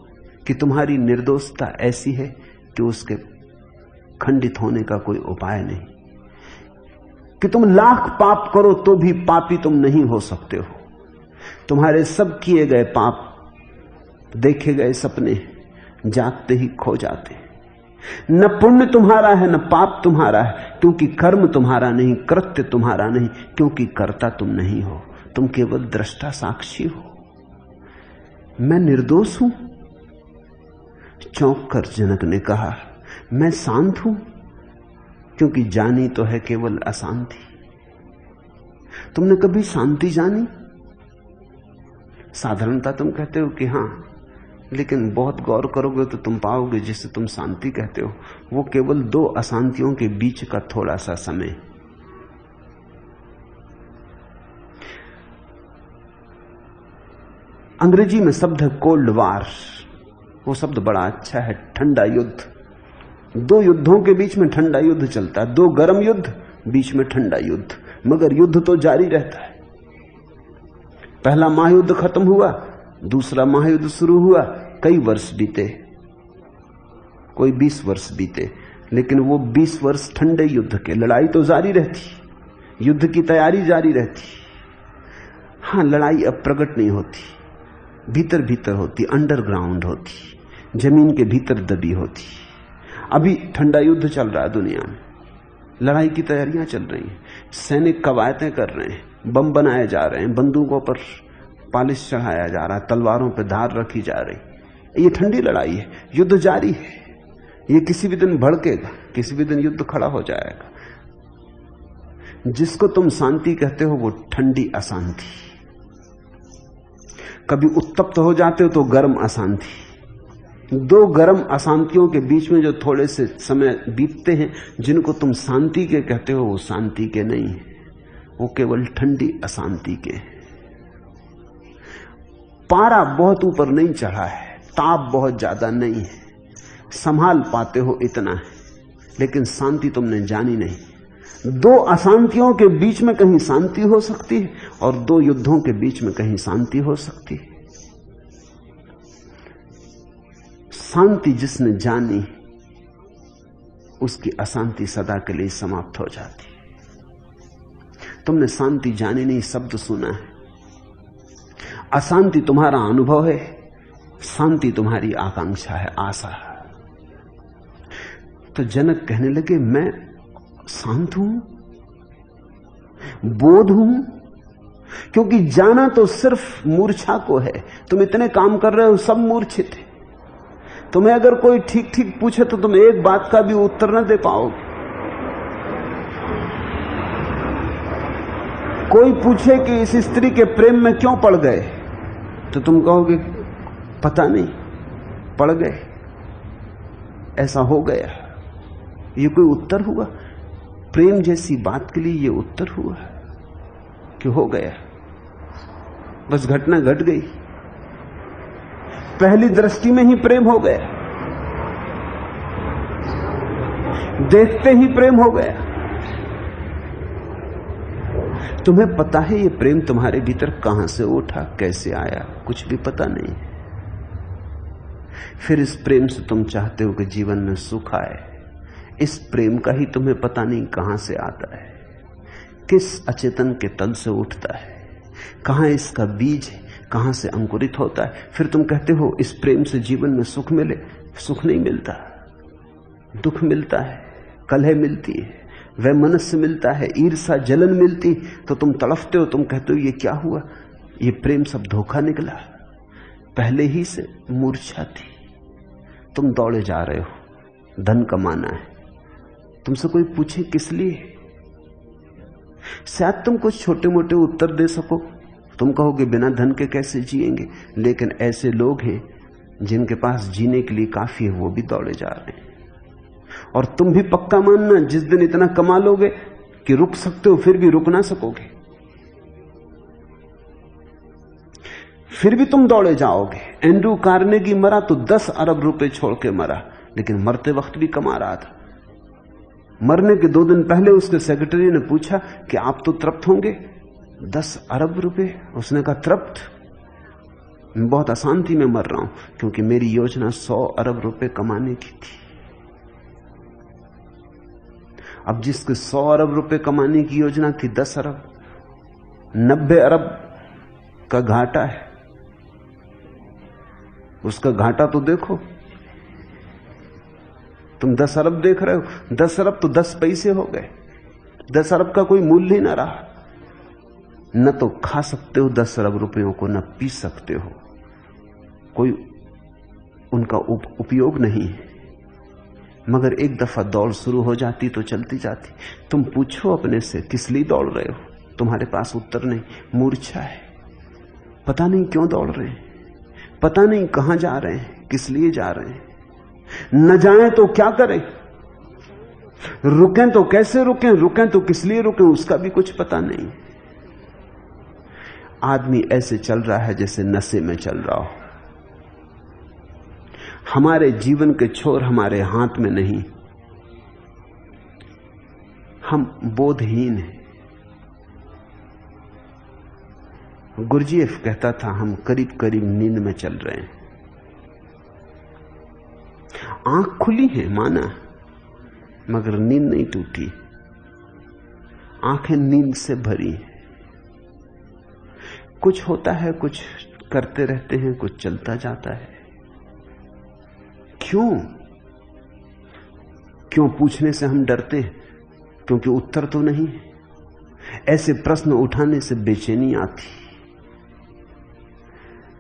कि तुम्हारी निर्दोषता ऐसी है कि उसके खंडित होने का कोई उपाय नहीं, कि तुम लाख पाप करो तो भी पापी तुम नहीं हो सकते हो। तुम्हारे सब किए गए पाप, देखे गए सपने जागते ही खो जाते। न पुण्य तुम्हारा है न पाप तुम्हारा है, क्योंकि कर्म तुम्हारा नहीं, कृत्य तुम्हारा नहीं, क्योंकि कर्ता तुम नहीं हो, तुम केवल दृष्टा साक्षी हो। मैं निर्दोष हूं? चौंक कर जनक ने कहा मैं शांत हूं, क्योंकि जानी तो है केवल अशांति। तुमने कभी शांति जानी? साधारणता तुम कहते हो कि हां, लेकिन बहुत गौर करोगे तो तुम पाओगे जिसे तुम शांति कहते हो वो केवल दो अशांतियों के बीच का थोड़ा सा समय। अंग्रेजी में शब्द है कोल्ड वार। वो शब्द बड़ा अच्छा है, ठंडा युद्ध। दो युद्धों के बीच में ठंडा युद्ध चलता है, दो गर्म युद्ध, बीच में ठंडा युद्ध, मगर युद्ध तो जारी रहता है। पहला महायुद्ध खत्म हुआ, दूसरा महायुद्ध शुरू हुआ, कई वर्ष बीते, कोई 20 वर्ष बीते, लेकिन वो 20 वर्ष ठंडे युद्ध के। लड़ाई तो जारी रहती, युद्ध की तैयारी जारी रहती। हां, लड़ाई अब प्रकट नहीं होती, भीतर भीतर होती, अंडरग्राउंड होती, जमीन के भीतर दबी होती। अभी ठंडा युद्ध चल रहा है दुनिया में, लड़ाई की तैयारियां चल रही हैं, सैनिक कवायतें कर रहे हैं, बम बनाए जा रहे हैं, बंदूकों पर पालिश चढ़ाया जा रहा है, तलवारों पर धार रखी जा रही। ये ठंडी लड़ाई है, युद्ध जारी है। ये किसी भी दिन भड़केगा, किसी भी दिन युद्ध खड़ा हो जाएगा। जिसको तुम शांति कहते हो वो ठंडी अशांति। कभी उत्तप्त हो जाते हो तो गर्म अशांति। दो गर्म अशांतियों के बीच में जो थोड़े से समय बीतते हैं, जिनको तुम शांति के कहते हो वो शांति के नहीं है, वो केवल ठंडी अशांति के। पारा बहुत ऊपर नहीं चढ़ा है, ताप बहुत ज्यादा नहीं है, संभाल पाते हो इतना है, लेकिन शांति तुमने जानी नहीं। दो अशांतियों के बीच में कहीं शांति हो सकती है और दो युद्धों के बीच में कहीं शांति हो सकती है। शांति जिसने जानी उसकी अशांति सदा के लिए समाप्त हो जाती। तुमने शांति जानी नहीं, शब्द सुना है। अशांति तुम्हारा अनुभव है, शांति तुम्हारी आकांक्षा है, आशा है। तो जनक कहने लगे मैं शांत हूं, बोध हूं, क्योंकि जाना तो सिर्फ मूर्छा को है। तुम इतने काम कर रहे हो, सब मूर्छित है। तुम्हें अगर कोई ठीक ठीक पूछे तो तुम एक बात का भी उत्तर न दे पाओगे। कोई पूछे कि इस स्त्री के प्रेम में क्यों पड़ गए, तो तुम कहोगे पता नहीं, पड़ गए, ऐसा हो गया। ये कोई उत्तर हुआ? प्रेम जैसी बात के लिए ये उत्तर हुआ कि हो गया, बस घटना घट गई, पहली दृष्टि में ही प्रेम हो गया, देखते ही प्रेम हो गया। तुम्हें पता है ये प्रेम तुम्हारे भीतर कहां से उठा, कैसे आया, कुछ भी पता नहीं। फिर इस प्रेम से तुम चाहते हो कि जीवन में सुख आए। इस प्रेम का ही तुम्हें पता नहीं कहां से आता है, किस अचेतन के तल से उठता है, कहां इसका बीज है, कहां से अंकुरित होता है। फिर तुम कहते हो इस प्रेम से जीवन में सुख मिले। सुख नहीं मिलता, दुख मिलता है, कलह मिलती है, वह मनुष्य मिलता है, ईर्षा जलन मिलती। तो तुम तड़फते हो, तुम कहते हो ये क्या हुआ, ये प्रेम सब धोखा निकला, पहले ही से मूर्छा थी। तुम दौड़े जा रहे हो, धन कमाना है। तुमसे कोई पूछे किस लिए, शायद तुम कुछ छोटे मोटे उत्तर दे सको। तुम कहोगे बिना धन के कैसे जिएंगे, लेकिन ऐसे लोग हैं जिनके पास जीने के लिए काफी है, वो भी दौड़े जा रहे हैं। और तुम भी पक्का मानना, जिस दिन इतना कमा लोगे कि रुक सकते हो, फिर भी रुक ना सकोगे, फिर भी तुम दौड़े जाओगे। एंड्रू कार्नेगी मरा तो 10 अरब रुपए छोड़ के मरा, लेकिन मरते वक्त भी कमा रहा था। मरने के 2 दिन पहले उसके सेक्रेटरी ने पूछा कि आप तो तृप्त होंगे, 10 अरब रुपए। उसने कहा तृप्त, मैं बहुत अशांति में मर रहा हूं, क्योंकि मेरी योजना 100 अरब रुपए कमाने की थी। अब जिसके 100 अरब रुपए कमाने की योजना थी, 10 अरब, 90 अरब का घाटा है। उसका घाटा तो देखो, तुम 10 अरब देख रहे हो, 10 अरब तो 10 पैसे हो गए। 10 अरब का कोई मूल्य ही ना रहा। न तो खा सकते हो 10 अरब रुपयों को, न पी सकते हो, कोई उनका उपयोग नहीं है। मगर एक दफा दौड़ शुरू हो जाती तो चलती जाती। तुम पूछो अपने से किस लिए दौड़ रहे हो, तुम्हारे पास उत्तर नहीं। मूर्छा है, पता नहीं क्यों दौड़ रहे हैं, पता नहीं कहां जा रहे हैं, किस लिए जा रहे हैं। न जाएं तो क्या करें, रुकें तो कैसे रुकें, रुकें तो किस लिए रुकें, उसका भी कुछ पता नहीं। आदमी ऐसे चल रहा है जैसे नशे में चल रहा हो। हमारे जीवन के छोर हमारे हाथ में नहीं, हम बोधहीन हैं। गुरजीएफ कहता था हम करीब करीब नींद में चल रहे हैं। आंख खुली है माना, मगर नींद नहीं टूटी, आंखें नींद से भरी। कुछ होता है, कुछ करते रहते हैं, कुछ चलता जाता है। क्यों पूछने से हम डरते हैं, क्योंकि उत्तर तो नहीं। ऐसे प्रश्न उठाने से बेचैनी आती।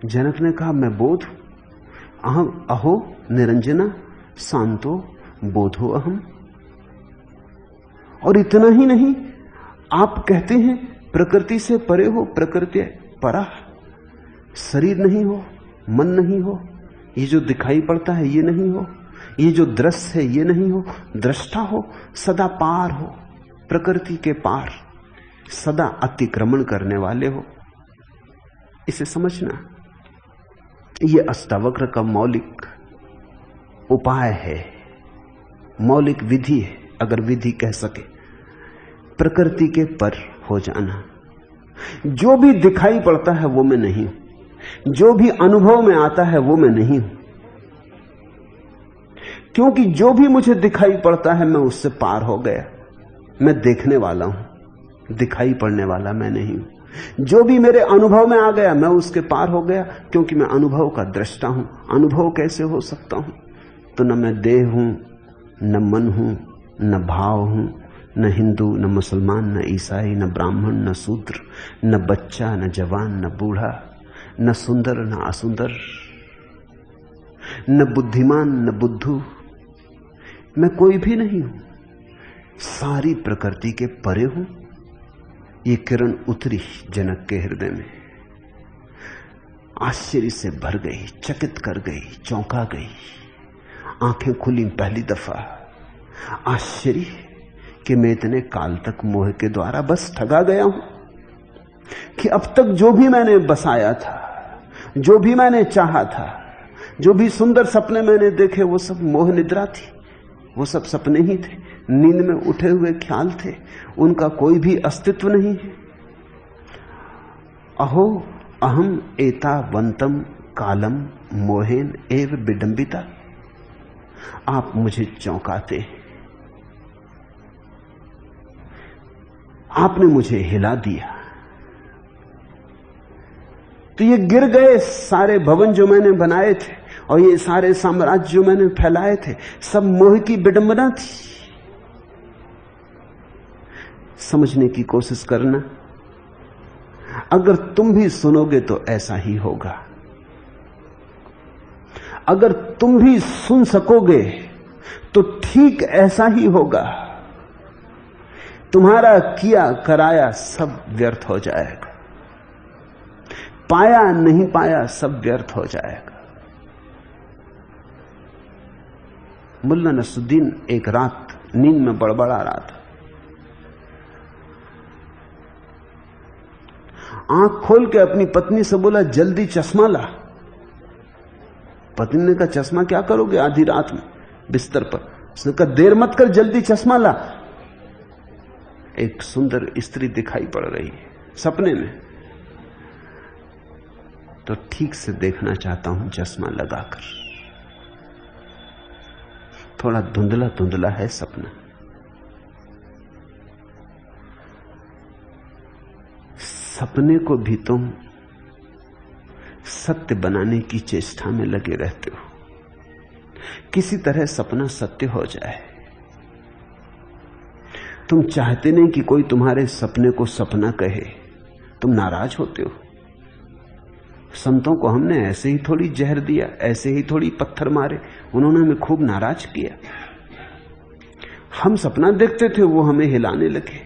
जनक ने कहा मैं बोध अहम अहो निरंजना शांतो बोधो अहम। और इतना ही नहीं, आप कहते हैं प्रकृति से परे हो, प्रकृति परा, शरीर नहीं हो, मन नहीं हो, ये जो दिखाई पड़ता है ये नहीं हो, ये जो दृश्य है ये नहीं हो, दृष्टा हो, सदा पार हो, प्रकृति के पार, सदा अतिक्रमण करने वाले हो। इसे समझना, ये अष्टावक्र का मौलिक उपाय है, मौलिक विधि है, अगर विधि कह सके। प्रकृति के पर हो जाना। जो भी दिखाई पड़ता है वो मैं नहीं हूं, जो भी अनुभव में आता है वो मैं नहीं हूं, क्योंकि जो भी मुझे दिखाई पड़ता है मैं उससे पार हो गया। मैं देखने वाला हूं, दिखाई पड़ने वाला मैं नहीं हूं। जो भी मेरे अनुभव में आ गया मैं उसके पार हो गया, क्योंकि मैं अनुभव का दृष्टा हूं। अनुभव कैसे हो सकता हूं? तो न मैं देह हूं, न मन हूं, न भाव हूं, न हिंदू, न मुसलमान, न ईसाई, न ब्राह्मण, न शूद्र, न बच्चा, न जवान, न बूढ़ा, न सुंदर, न असुंदर, न बुद्धिमान, न बुद्धू। मैं कोई भी नहीं हूं, सारी प्रकृति के परे हूं। ये किरण उतरी जनक के हृदय में, आश्चर्य से भर गई, चकित कर गई, चौंका गई। आंखें खुली पहली दफा। आश्चर्य कि मैं इतने काल तक मोह के द्वारा बस ठगा गया हूं कि अब तक जो भी मैंने बसाया था, जो भी मैंने चाहा था, जो भी सुंदर सपने मैंने देखे, वो सब मोह निद्रा थी, वो सब सपने ही थे, नींद में उठे हुए ख्याल थे, उनका कोई भी अस्तित्व नहीं है। अहो अहम एतावंतम कालम मोहेन एव विडंबिता। आप मुझे चौंकाते हैं, आपने मुझे हिला दिया। तो ये गिर गए सारे भवन जो मैंने बनाए थे और ये सारे साम्राज्य जो मैंने फैलाए थे, सब मोह की विडंबना थी। समझने की कोशिश करना, अगर तुम भी सुनोगे तो ऐसा ही होगा। अगर तुम भी सुन सकोगे तो ठीक ऐसा ही होगा। तुम्हारा किया कराया सब व्यर्थ हो जाएगा, पाया नहीं पाया सब व्यर्थ हो जाएगा। मुल्ला नसरुद्दीन एक रात नींद में बड़बड़ा रहा था। आंख खोल के अपनी पत्नी से बोला, जल्दी चश्मा ला। पत्नी ने कहा, चश्मा क्या करोगे आधी रात में बिस्तर पर? उसने कहा, देर मत कर, जल्दी चश्मा ला। एक सुंदर स्त्री दिखाई पड़ रही है सपने में, तो ठीक से देखना चाहता हूं चश्मा लगाकर। थोड़ा धुंधला धुंधला है सपना। सपने को भी तुम सत्य बनाने की चेष्टा में लगे रहते हो। किसी तरह सपना सत्य हो जाए। तुम चाहते नहीं कि कोई तुम्हारे सपने को सपना कहे, तुम नाराज होते हो। संतों को हमने ऐसे ही थोड़ी जहर दिया, ऐसे ही थोड़ी पत्थर मारे, उन्होंने हमें खूब नाराज किया। हम सपना देखते थे, वो हमें हिलाने लगे।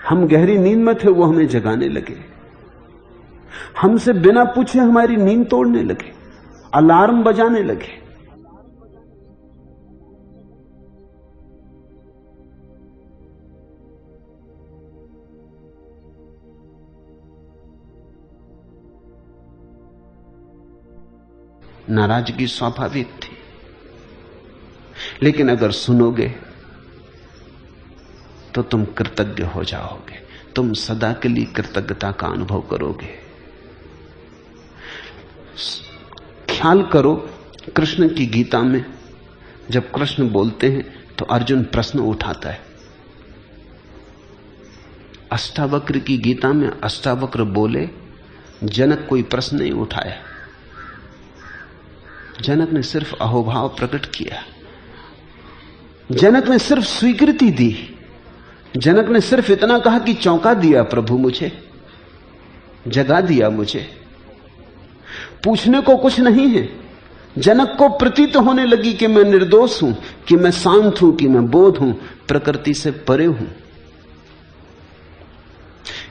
हम गहरी नींद में थे, वो हमें जगाने लगे। हमसे बिना पूछे हमारी नींद तोड़ने लगे, अलार्म बजाने लगे। नाराजगी स्वाभाविक थी, लेकिन अगर सुनोगे तो तुम कृतज्ञ हो जाओगे, तुम सदा के लिए कृतज्ञता का अनुभव करोगे। ख्याल करो, कृष्ण की गीता में जब कृष्ण बोलते हैं तो अर्जुन प्रश्न उठाता है। अष्टावक्र की गीता में अष्टावक्र बोले, जनक कोई प्रश्न नहीं उठाया। जनक ने सिर्फ अहोभाव प्रकट किया, जनक ने सिर्फ स्वीकृति दी, जनक ने सिर्फ इतना कहा कि चौंका दिया प्रभु मुझे, जगा दिया मुझे। पूछने को कुछ नहीं है। जनक को प्रतीत होने लगी कि मैं निर्दोष हूं, कि मैं शांत हूं, कि मैं बोध हूं, प्रकृति से परे हूं।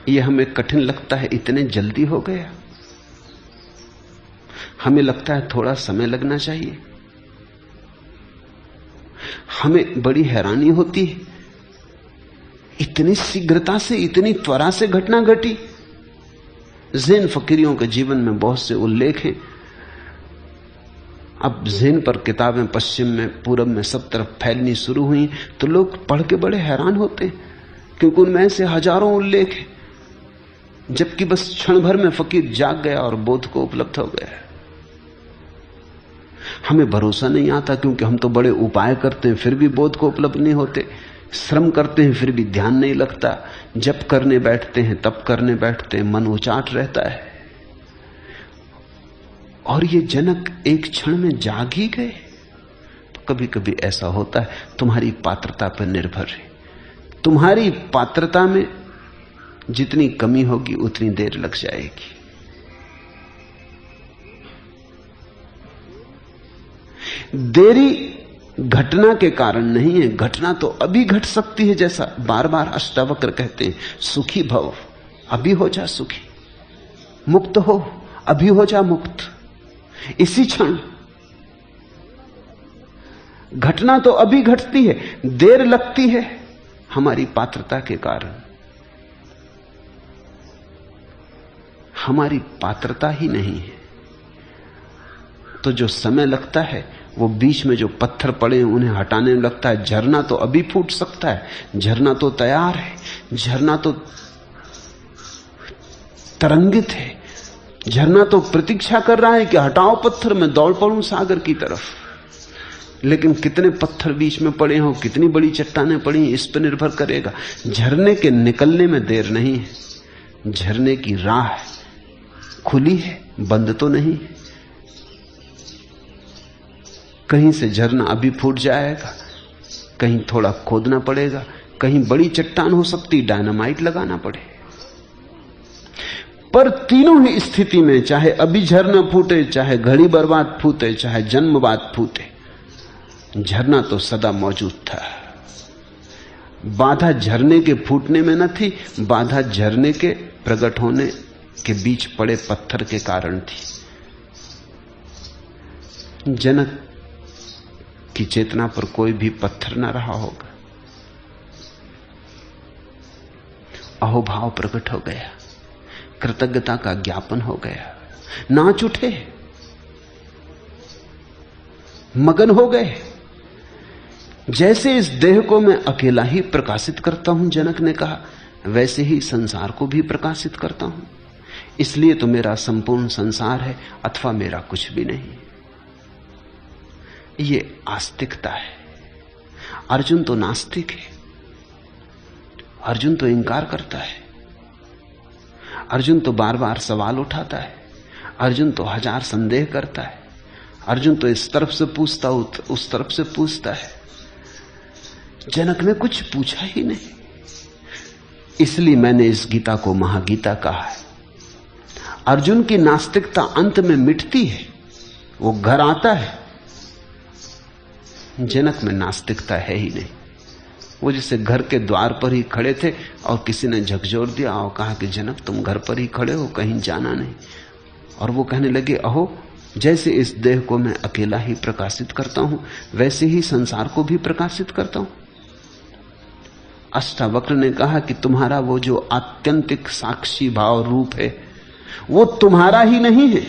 यह हमें कठिन लगता है, इतने जल्दी हो गया। हमें लगता है थोड़ा समय लगना चाहिए। हमें बड़ी हैरानी होती है, इतनी शीघ्रता से, इतनी त्वरा से घटना घटी। ज़ैन फकीरियों के जीवन में बहुत से उल्लेख हैं। अब ज़ैन पर किताबें पश्चिम में, पूरब में, सब तरफ फैलनी शुरू हुई, तो लोग पढ़ के बड़े हैरान होते हैं, क्योंकि उनमें ऐसे हजारों उल्लेख हैं, जबकि बस क्षण भर में फकीर जाग गया और बोध को उपलब्ध हो गया। हमें भरोसा नहीं आता, क्योंकि हम तो बड़े उपाय करते हैं, फिर भी बोध को उपलब्ध नहीं होते। श्रम करते हैं, फिर भी ध्यान नहीं लगता। जब करने बैठते हैं, तब करने बैठते हैं, मन उचाट रहता है। और ये जनक एक क्षण में जाग ही गए। तो कभी कभी ऐसा होता है, तुम्हारी पात्रता पर निर्भर है। तुम्हारी पात्रता में जितनी कमी होगी उतनी देर लग जाएगी। देरी घटना के कारण नहीं है, घटना तो अभी घट सकती है। जैसा बार बार अष्टावक्र कहते हैं, सुखी भव, अभी हो जा सुखी, मुक्त हो, अभी हो जा मुक्त, इसी क्षण। घटना तो अभी घटती है, देर लगती है हमारी पात्रता के कारण। हमारी पात्रता ही नहीं है तो जो समय लगता है वो बीच में जो पत्थर पड़े हैं उन्हें हटाने में लगता है। झरना तो अभी फूट सकता है, झरना तो तैयार है, झरना तो तरंगित है, झरना तो प्रतीक्षा कर रहा है कि हटाओ पत्थर, मैं दौड़ पड़ूं सागर की तरफ। लेकिन कितने पत्थर बीच में पड़े हों, कितनी बड़ी चट्टानें पड़ी, इस पर निर्भर करेगा। झरने के निकलने में देर नहीं है, झरने की राह खुली है, बंद तो नहीं है। कहीं से झरना अभी फूट जाएगा, कहीं थोड़ा खोदना पड़ेगा, कहीं बड़ी चट्टान हो सकती, डायनामाइट लगाना पड़े। पर तीनों ही स्थिति में, चाहे अभी झरना फूटे, चाहे घड़ी बर्बाद फूटे, चाहे जन्म बाद फूटे, झरना तो सदा मौजूद था। बाधा झरने के फूटने में न थी, बाधा झरने के प्रकट होने के बीच पड़े पत्थर के कारण थी। जनक की चेतना पर कोई भी पत्थर न रहा होगा, अहोभाव प्रकट हो गया, कृतज्ञता का ज्ञापन हो गया, नाच उठे, मगन हो गए। जैसे इस देह को मैं अकेला ही प्रकाशित करता हूं, जनक ने कहा, वैसे ही संसार को भी प्रकाशित करता हूं। इसलिए तो मेरा संपूर्ण संसार है अथवा मेरा कुछ भी नहीं। ये आस्तिकता है। अर्जुन तो नास्तिक है, अर्जुन तो इंकार करता है, अर्जुन तो बार बार सवाल उठाता है, अर्जुन तो हजार संदेह करता है, अर्जुन तो इस तरफ से पूछता उस तरफ से पूछता है। जनक ने कुछ पूछा ही नहीं। इसलिए मैंने इस गीता को महागीता कहा है। अर्जुन की नास्तिकता अंत में मिटती है, वो घर आता है। जनक में नास्तिकता है ही नहीं। वो जैसे घर के द्वार पर ही खड़े थे और किसी ने झकझोर दिया और कहा कि जनक तुम घर पर ही खड़े हो, कहीं जाना नहीं। और वो कहने लगे, अहो जैसे इस देह को मैं अकेला ही प्रकाशित करता हूं, वैसे ही संसार को भी प्रकाशित करता हूं। अष्टावक्र ने कहा कि तुम्हारा वो जो आत्यंतिक साक्षी भाव रूप है, वो तुम्हारा ही नहीं है,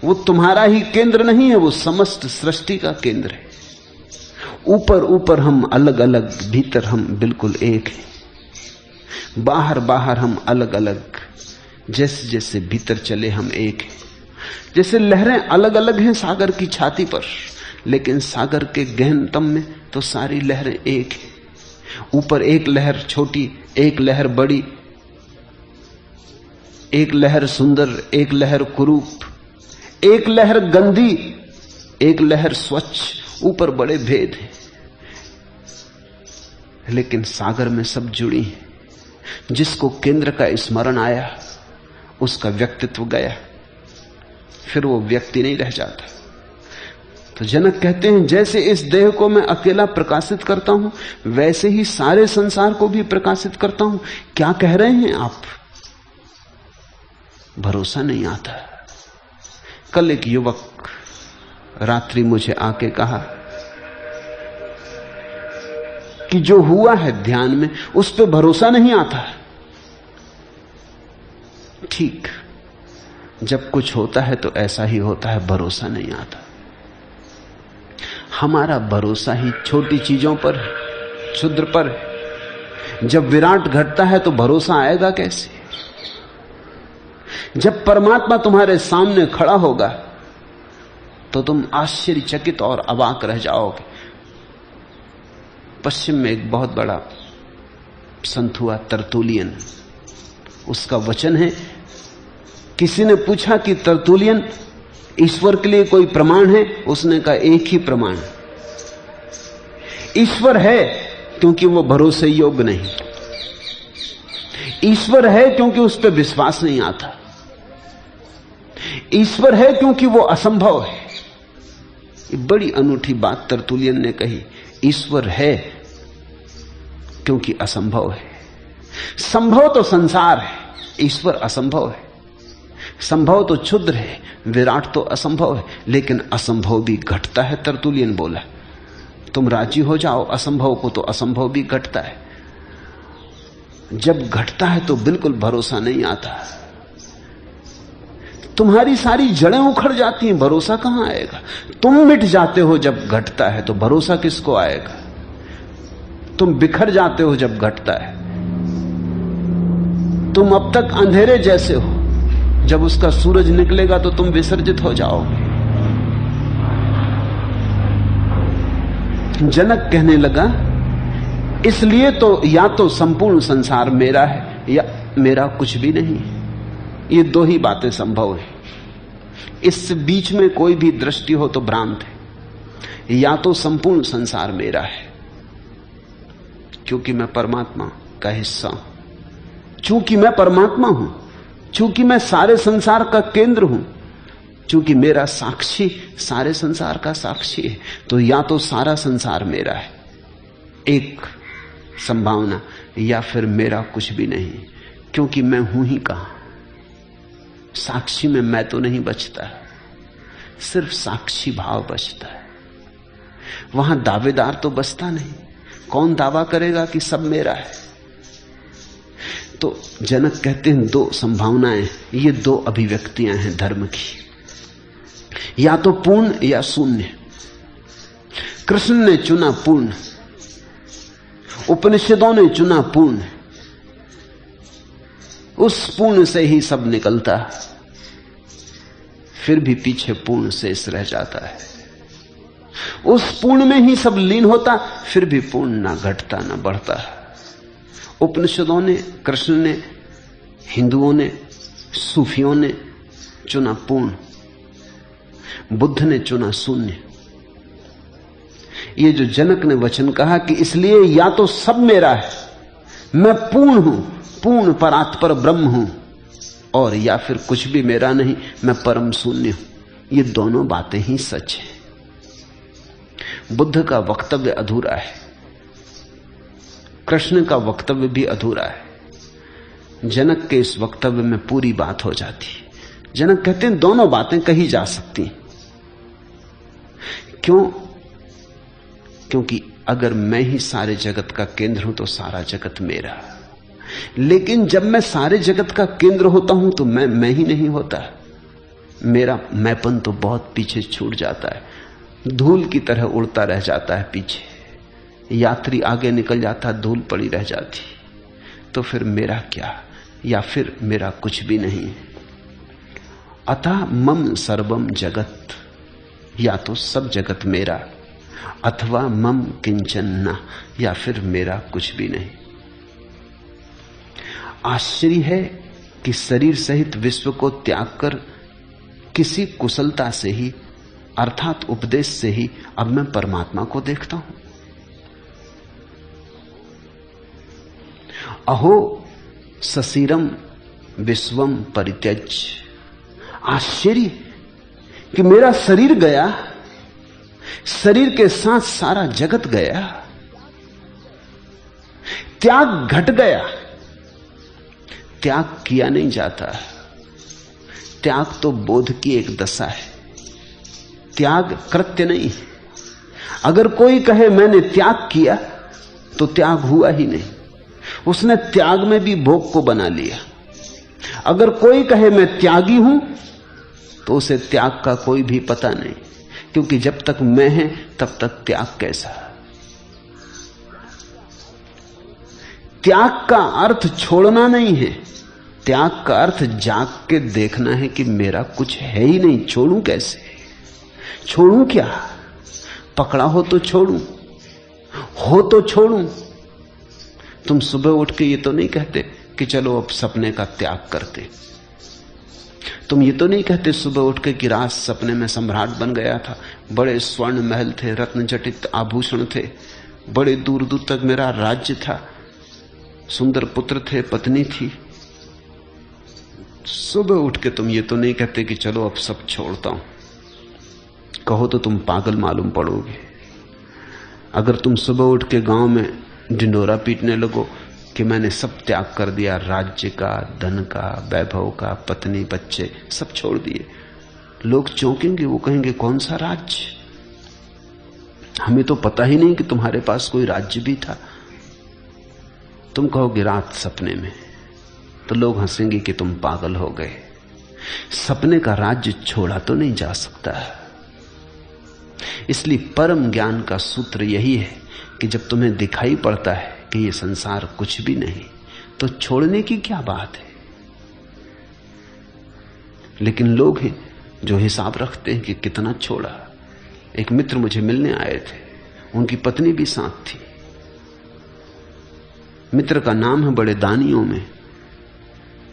वो तुम्हारा ही केंद्र नहीं है, वो समस्त सृष्टि का केंद्र है। ऊपर ऊपर हम अलग अलग, भीतर हम बिल्कुल एक हैं। बाहर बाहर हम अलग अलग, जैसे जैसे भीतर चले हम एक हैं। जैसे लहरें अलग अलग हैं सागर की छाती पर, लेकिन सागर के गहनतम में तो सारी लहरें एक हैं। ऊपर एक लहर छोटी, एक लहर बड़ी, एक लहर सुंदर, एक लहर कुरूप, एक लहर गंदी, एक लहर स्वच्छ। ऊपर बड़े भेद हैं, लेकिन सागर में सब जुड़ी हैं। जिसको केंद्र का स्मरण आया उसका व्यक्तित्व गया, फिर वो व्यक्ति नहीं रह जाता। तो जनक कहते हैं, जैसे इस देह को मैं अकेला प्रकाशित करता हूं, वैसे ही सारे संसार को भी प्रकाशित करता हूं। क्या कह रहे हैं आप? भरोसा नहीं आता। कल एक युवक रात्रि मुझे आके कहा कि जो हुआ है ध्यान में उस पर भरोसा नहीं आता। ठीक, जब कुछ होता है तो ऐसा ही होता है, भरोसा नहीं आता। हमारा भरोसा ही छोटी चीजों पर, क्षुद्र पर है। जब विराट घटता है तो भरोसा आएगा कैसे? जब परमात्मा तुम्हारे सामने खड़ा होगा तो तुम आश्चर्यचकित और अवाक रह जाओगे। पश्चिम में एक बहुत बड़ा संत हुआ, तरतुलियन। उसका वचन है, किसी ने पूछा कि तरतुलियन ईश्वर के लिए कोई प्रमाण है? उसने कहा एक ही प्रमाण, ईश्वर है क्योंकि वो भरोसे योग्य नहीं, ईश्वर है क्योंकि उस पर विश्वास नहीं आता, ईश्वर है क्योंकि वो असंभव है। बड़ी अनूठी बात तरतुलियन ने कही, ईश्वर है क्योंकि असंभव है। संभव तो संसार है, ईश्वर असंभव है। संभव तो क्षुद्र है, विराट तो असंभव है, लेकिन असंभव भी घटता है। तरतुलियन बोला, तुम राजी हो जाओ असंभव को तो असंभव भी घटता है। जब घटता है तो बिल्कुल भरोसा नहीं आता, तुम्हारी सारी जड़ें उखड़ जाती हैं, भरोसा कहां आएगा। तुम मिट जाते हो जब घटता है तो भरोसा किसको आएगा। तुम बिखर जाते हो जब घटता है। तुम अब तक अंधेरे जैसे हो, जब उसका सूरज निकलेगा तो तुम विसर्जित हो जाओगे। जनक कहने लगा, इसलिए तो या तो संपूर्ण संसार मेरा है या मेरा कुछ भी नहीं। ये दो ही बातें संभव है, इस बीच में कोई भी दृष्टि हो तो भ्रांत है। या तो संपूर्ण संसार मेरा है क्योंकि मैं परमात्मा का हिस्सा हूं, चूंकि मैं परमात्मा हूं, चूंकि मैं सारे संसार का केंद्र हूं, चूंकि मेरा साक्षी सारे संसार का साक्षी है, तो या तो सारा संसार मेरा है एक संभावना, या फिर मेरा कुछ भी नहीं, क्योंकि मैं हूं ही कहां। साक्षी में मैं तो नहीं बचता, सिर्फ साक्षी भाव बचता है। वहां दावेदार तो बचता नहीं, कौन दावा करेगा कि सब मेरा है। तो जनक कहते हैं दो संभावनाएं, ये दो अभिव्यक्तियां हैं धर्म की, या तो पूर्ण या शून्य। कृष्ण ने चुना पूर्ण, उपनिषदों ने चुना पूर्ण, उस पूर्ण से ही सब निकलता, फिर भी पीछे पूर्ण शेष रह जाता है। उस पूर्ण में ही सब लीन होता, फिर भी पूर्ण ना घटता ना बढ़ता। उपनिषदों ने, कृष्ण ने, हिंदुओं ने, सूफियों ने चुना पूर्ण, बुद्ध ने चुना शून्य। ये जो जनक ने वचन कहा कि इसलिए या तो सब मेरा है, मैं पूर्ण हूं, पूर्ण परात्पर ब्रह्म हूं, और या फिर कुछ भी मेरा नहीं, मैं परम शून्य हूं। ये दोनों बातें ही सच हैं। बुद्ध का वक्तव्य अधूरा है, कृष्ण का वक्तव्य भी अधूरा है। जनक के इस वक्तव्य में पूरी बात हो जाती है। जनक कहते हैं दोनों बातें कही जा सकती। क्यों? क्योंकि अगर मैं ही सारे जगत का केंद्र हूं तो सारा जगत मेरा, लेकिन जब मैं सारे जगत का केंद्र होता हूं तो मैं ही नहीं होता। मेरा मैंपन तो बहुत पीछे छूट जाता है, धूल की तरह उड़ता रह जाता है पीछे। यात्री आगे निकल जाता, धूल पड़ी रह जाती, तो फिर मेरा क्या, या फिर मेरा कुछ भी नहीं। अतः मम सर्वम जगत, या तो सब जगत मेरा, अथवा मम किंचन न, या फिर मेरा कुछ भी नहीं। आश्चर्य है कि शरीर सहित विश्व को त्याग कर किसी कुशलता से ही, अर्थात उपदेश से ही, अब मैं परमात्मा को देखता हूं। अहो ससीरम विश्वम परित्यज। आश्चर्य कि मेरा शरीर गया, शरीर के साथ सारा जगत गया, त्याग घट गया। त्याग किया नहीं जाता, त्याग तो बोध की एक दशा है, त्याग कृत्य नहीं। अगर कोई कहे मैंने त्याग किया तो त्याग हुआ ही नहीं, उसने त्याग में भी भोग को बना लिया। अगर कोई कहे मैं त्यागी हूं तो उसे त्याग का कोई भी पता नहीं, क्योंकि जब तक मैं है तब तक त्याग कैसा। त्याग का अर्थ छोड़ना नहीं है, त्याग का अर्थ जाग के देखना है कि मेरा कुछ है ही नहीं, छोड़ूं कैसे, छोड़ूं क्या। पकड़ा हो तो छोड़ूं, हो तो छोड़ूं। तुम सुबह उठ के ये तो नहीं कहते कि चलो अब सपने का त्याग करते। तुम ये तो नहीं कहते सुबह उठ के कि रात सपने में सम्राट बन गया था, बड़े स्वर्ण महल थे, रत्न जटित आभूषण थे, बड़े दूर दूर तक मेरा राज्य था, सुंदर पुत्र थे, पत्नी थी। सुबह उठ के तुम ये तो नहीं कहते कि चलो अब सब छोड़ता हूं। कहो तो तुम पागल मालूम पड़ोगे। अगर तुम सुबह उठ के गांव में ढिंडोरा पीटने लगो कि मैंने सब त्याग कर दिया, राज्य का, धन का, वैभव का, पत्नी बच्चे सब छोड़ दिए, लोग चौंकेंगे, वो कहेंगे कौन सा राज्य, हमें तो पता ही नहीं कि तुम्हारे पास कोई राज्य भी था। तुम कहोगे रात सपने में, तो लोग हंसेंगे कि तुम पागल हो गए। सपने का राज्य छोड़ा तो नहीं जा सकता। इसलिए परम ज्ञान का सूत्र यही है कि जब तुम्हें दिखाई पड़ता है कि ये संसार कुछ भी नहीं, तो छोड़ने की क्या बात है। लेकिन लोग हैं जो हिसाब रखते हैं कि कितना छोड़ा। एक मित्र मुझे मिलने आए थे, उनकी पत्नी भी साथ थी। मित्र का नाम है बड़े दानियों में।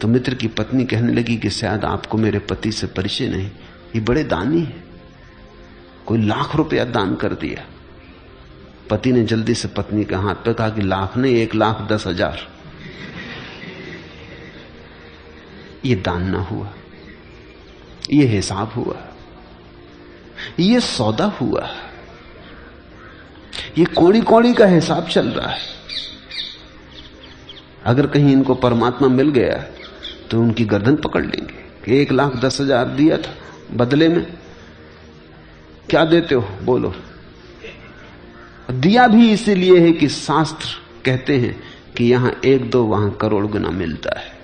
तो मित्र की पत्नी कहने लगी कि शायद आपको मेरे पति से परिचय नहीं, ये बड़े दानी है, कोई लाख रुपया दान कर दिया। पति ने जल्दी से पत्नी के हाथ पे कहा कि लाख नहीं, 1,10,000। ये दान ना हुआ, ये हिसाब हुआ, ये सौदा हुआ, ये कौड़ी कौड़ी का हिसाब चल रहा है। अगर कहीं इनको परमात्मा मिल गया तो उनकी गर्दन पकड़ लेंगे कि 1,10,000 दिया था, बदले में क्या देते हो बोलो। दिया भी इसीलिए है कि शास्त्र कहते हैं कि यहां 1-2 वहां करोड़ गुना मिलता है।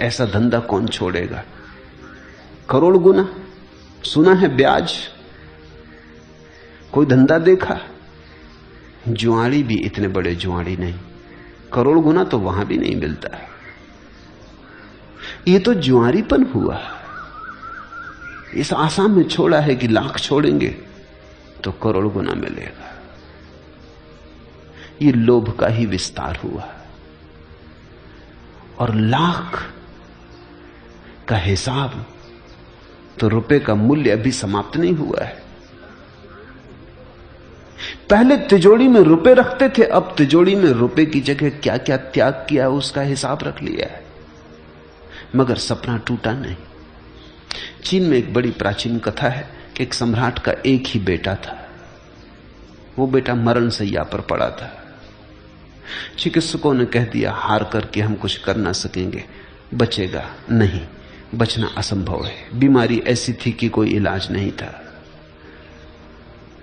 ऐसा धंधा कौन छोड़ेगा? करोड़ गुना सुना है, ब्याज। कोई धंधा देखा? जुआड़ी भी इतने बड़े जुआड़ी नहीं, करोड़ गुना तो वहां भी नहीं मिलता है। ये तो जुआरीपन हुआ। इस आशा में छोड़ा है कि लाख छोड़ेंगे तो करोड़ गुना मिलेगा। ये लोभ का ही विस्तार हुआ। और लाख का हिसाब तो रुपए का मूल्य अभी समाप्त नहीं हुआ है। पहले तिजोरी में रुपए रखते थे, अब तिजोरी में रुपए की जगह क्या क्या त्याग किया उसका हिसाब रख लिया है, मगर सपना टूटा नहीं। चीन में एक बड़ी प्राचीन कथा है कि एक सम्राट का एक ही बेटा था। वो बेटा मरण शैया पर पड़ा था। चिकित्सकों ने कह दिया हार करके हम कुछ कर ना सकेंगे, बचेगा नहीं, बचना असंभव है। बीमारी ऐसी थी कि कोई इलाज नहीं था।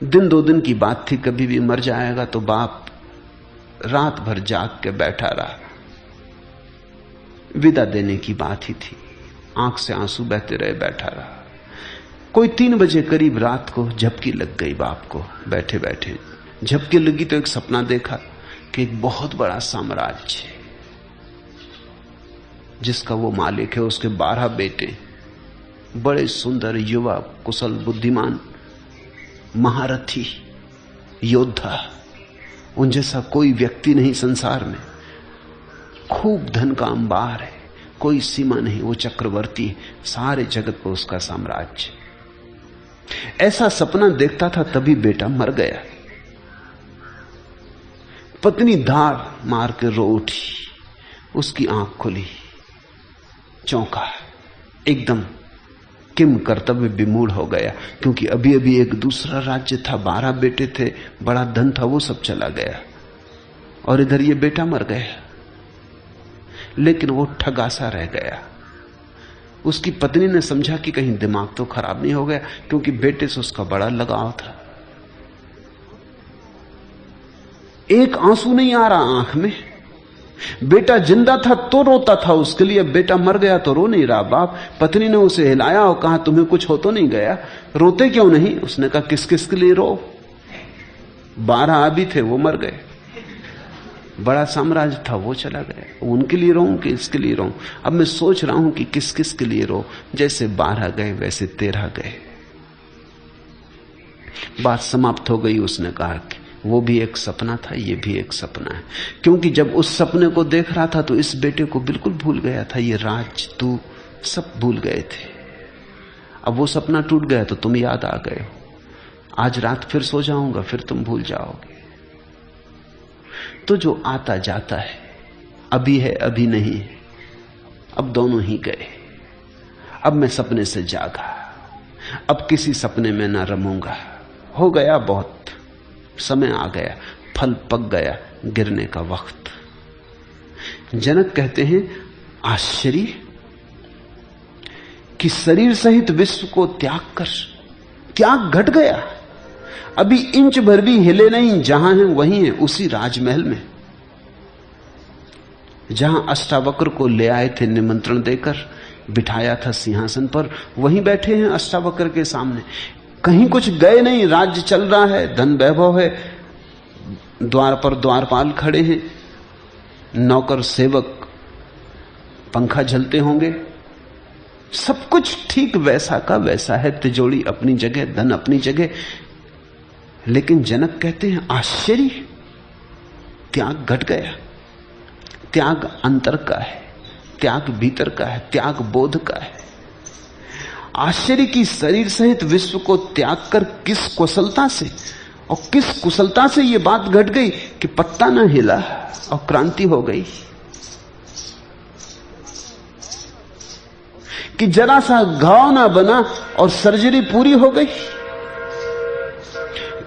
1-2 दिन की बात थी, कभी भी मर जाएगा। तो बाप रात भर जाग के बैठा रहा। विदा देने की बात ही थी, आंख से आंसू बहते रहे, बैठा रहा। कोई 3 बजे करीब रात को झपकी लग गई बाप को। बैठे बैठे झपकी लगी तो एक सपना देखा कि एक बहुत बड़ा साम्राज्य जिसका वो मालिक है, उसके 12 बेटे, बड़े सुंदर युवा, कुशल, बुद्धिमान, महारथी, योद्धा, उन जैसा कोई व्यक्ति नहीं संसार में। खूब धन का अंबार है, कोई सीमा नहीं, वो चक्रवर्ती, सारे जगत पर उसका साम्राज्य। ऐसा सपना देखता था, तभी बेटा मर गया। पत्नी धार मार के रो उठी, उसकी आंख खुली, चौंका, एकदम किम कर्तव्य विमूढ़ हो गया, क्योंकि अभी अभी एक दूसरा राज्य था, 12 बेटे थे, बड़ा धन था, वो सब चला गया और इधर ये बेटा मर गया। लेकिन वो ठगासा रह गया। उसकी पत्नी ने समझा कि कहीं दिमाग तो खराब नहीं हो गया, क्योंकि बेटे से उसका बड़ा लगाव था। एक आंसू नहीं आ रहा आंख में। बेटा जिंदा था तो रोता था उसके लिए, बेटा मर गया तो रो नहीं रहा बाप। पत्नी ने उसे हिलाया और कहा तुम्हें कुछ हो तो नहीं गया, रोते क्यों नहीं? उसने कहा किस किस के लिए रो, 12 अभी थे वो मर गए, बड़ा साम्राज्य था वो चला गया, उनके लिए रोऊं कि इसके लिए रोऊं? अब मैं सोच रहा हूं कि किस किस के लिए रो। जैसे 12 गए वैसे 13 गए। बात समाप्त हो गई। उसने कहा कि वो भी एक सपना था, ये भी एक सपना है, क्योंकि जब उस सपने को देख रहा था तो इस बेटे को बिल्कुल भूल गया था। ये राज तू सब भूल गए थे। अब वो सपना टूट गया तो तुम याद आ गए हो। आज रात फिर सो जाऊंगा, फिर तुम भूल जाओगे। तो जो आता जाता है, अभी है अभी नहीं है, अब दोनों ही गए। अब मैं सपने से जागा, अब किसी सपने में ना रमूंगा। हो गया, बहुत समय आ गया, फल पक गया, गिरने का वक्त। जनक कहते हैं आश्चर्य कि शरीर सहित विश्व को त्याग कर त्याग घट गया। अभी इंच भर भी हिले नहीं, जहां है वहीं है, उसी राजमहल में जहां अष्टावक्र को ले आए थे निमंत्रण देकर, बिठाया था सिंहासन पर, वहीं बैठे हैं अष्टावक्र के सामने। कहीं कुछ गए नहीं, राज्य चल रहा है, धन वैभव है, द्वार पर द्वारपाल खड़े हैं, नौकर सेवक पंखा झलते होंगे, सब कुछ ठीक वैसा का वैसा है, तिजोरी अपनी जगह, धन अपनी जगह। लेकिन जनक कहते हैं आश्चर्य, त्याग घट गया। त्याग अंतर का है, त्याग भीतर का है, त्याग बोध का है। आश्चर्य की शरीर सहित विश्व को त्याग कर किस कुशलता से और किस कुशलता से यह बात घट गई कि पत्ता न हिला और क्रांति हो गई, कि जरा सा घाव ना बना और सर्जरी पूरी हो गई।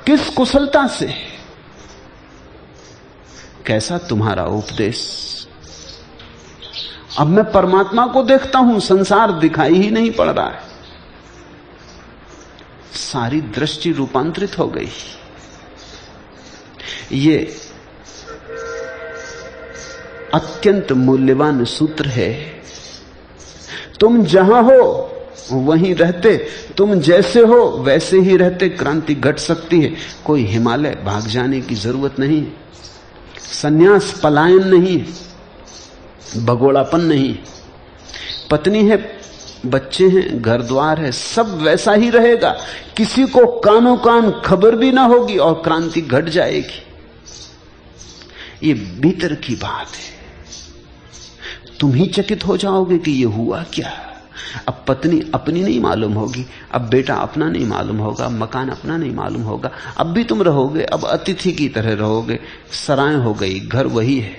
किस कुशलता से? कैसा तुम्हारा उपदेश। अब मैं परमात्मा को देखता हूं, संसार दिखाई ही नहीं पड़ रहा है। सारी दृष्टि रूपांतरित हो गई। ये अत्यंत मूल्यवान सूत्र है। तुम जहां हो वहीं रहते, तुम जैसे हो वैसे ही रहते, क्रांति घट सकती है। कोई हिमालय भाग जाने की जरूरत नहीं, संन्यास पलायन नहीं, भगोड़ापन नहीं। पत्नी है, बच्चे हैं, घर द्वार है, सब वैसा ही रहेगा। किसी को कानों कान खबर भी ना होगी और क्रांति घट जाएगी। ये भीतर की बात है। तुम ही चकित हो जाओगे कि ये हुआ क्या। अब पत्नी अपनी नहीं मालूम होगी, अब बेटा अपना नहीं मालूम होगा, मकान अपना नहीं मालूम होगा। अब भी तुम रहोगे, अब अतिथि की तरह रहोगे। सराय हो गई, घर वही है,